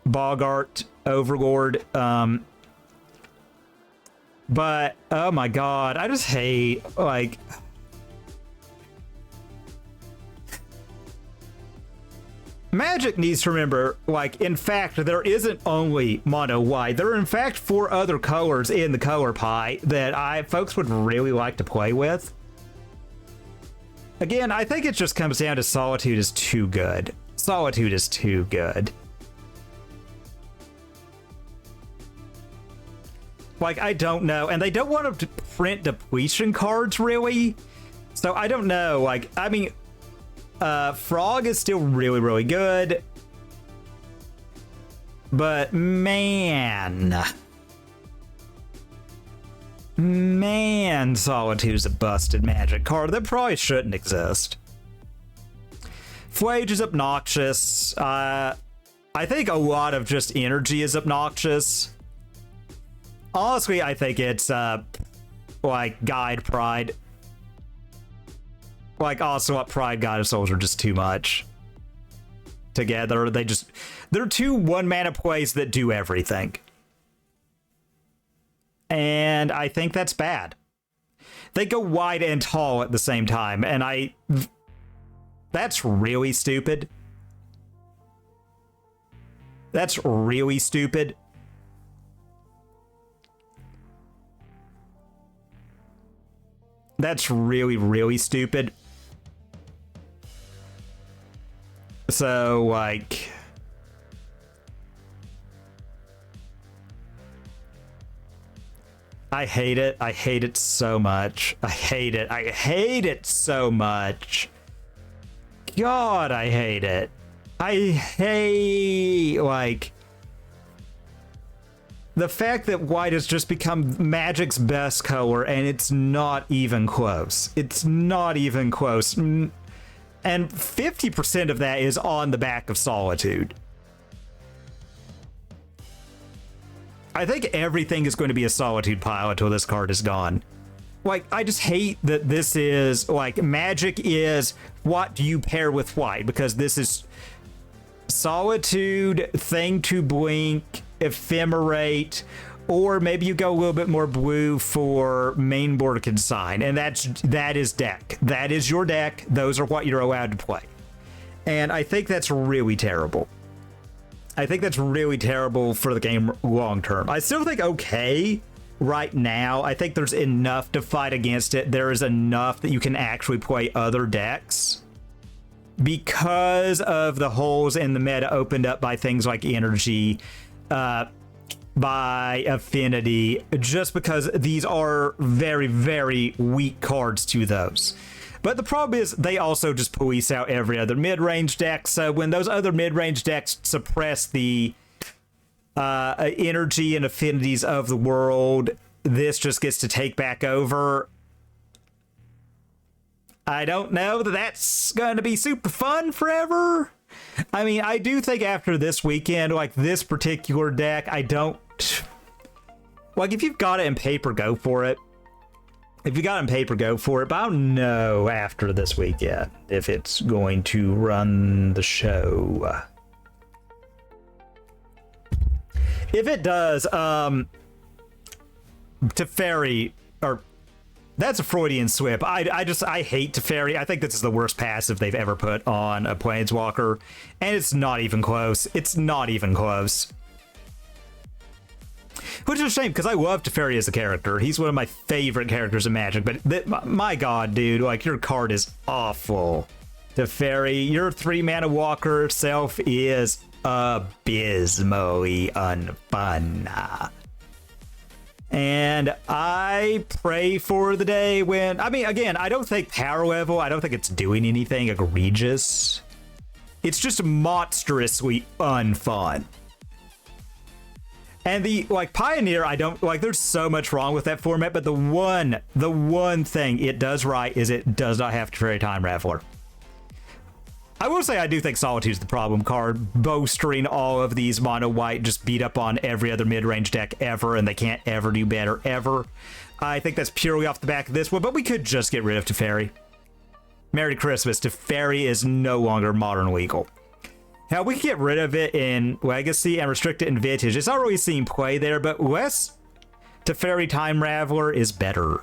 Bogart, Overlord. But, oh my god, I just hate, like... Magic needs to remember, like, in fact, there isn't only mono white. There are, in fact, 4 other colors in the color pie that folks would really like to play with. Again, I think it just comes down to Solitude is too good. Solitude is too good. Like, I don't know. And they don't want to print depletion cards, really. So, I don't know. Like, I mean... Frog is still really, really good. But, man, Solitude's a busted Magic card that probably shouldn't exist. Flage is obnoxious. I think a lot of just energy is obnoxious. Honestly, I think it's, like, Guide Pride. Like, Ocelot, Pride, God of Souls are just too much. Together, they're 2 one-mana plays that do everything. And I think that's bad. They go wide and tall at the same time, and that's really stupid. That's really stupid. That's really, really stupid. So, like... I hate it. I hate it so much. I hate it. I hate it so much. God, I hate it. I hate, like... The fact that white has just become Magic's best color, and it's not even close. It's not even close. And 50% of that is on the back of Solitude. I think everything is going to be a Solitude pile until this card is gone. Like, I just hate that this is, like, Magic is what do you pair with white? Because this is Solitude, Thing to Blink, Ephemerate, or maybe you go a little bit more blue for main board consign, and that is deck. That is your deck. Those are what you're allowed to play. And I think that's really terrible. I think that's really terrible for the game long term. I still think okay right now. I think there's enough to fight against it. There is enough that you can actually play other decks because of the holes in the meta opened up by things like energy, by affinity, just because these are very, very weak cards to those. But the problem is they also just police out every other mid-range deck, so when those other mid-range decks suppress the energy and affinities of the world, this just gets to take back over. I don't know that that's going to be super fun forever. I mean, I do think after this weekend, like this particular deck, I don't... Like, if you've got it in paper, go for it. If you got it in paper, go for it. But I don't know after this weekend if it's going to run the show. If it does, Teferi, or... That's a Freudian slip. I hate Teferi. I think this is the worst passive they've ever put on a Planeswalker. And it's not even close. It's not even close. Which is a shame, because I love Teferi as a character. He's one of my favorite characters in Magic, but my god, dude, like, your card is awful. Teferi, your 3-mana walker self is abysmally unfun. And I pray for the day when, I mean, again, I don't think power level, I don't think it's doing anything egregious. It's just monstrously unfun. And the, like, Pioneer, I don't, like, there's so much wrong with that format, but the one thing it does right is it does not have Teferi Time Raveler. I will say I do think Solitude's the problem card, bolstering all of these mono white just beat up on every other mid-range deck ever, and they can't ever do better ever. I think that's purely off the back of this one, but we could just get rid of Teferi. Merry Christmas, Teferi is no longer modern legal. Now, we can get rid of it in Legacy and restrict it in Vintage. It's not really seeing play there, but less Teferi Time Raveler is better.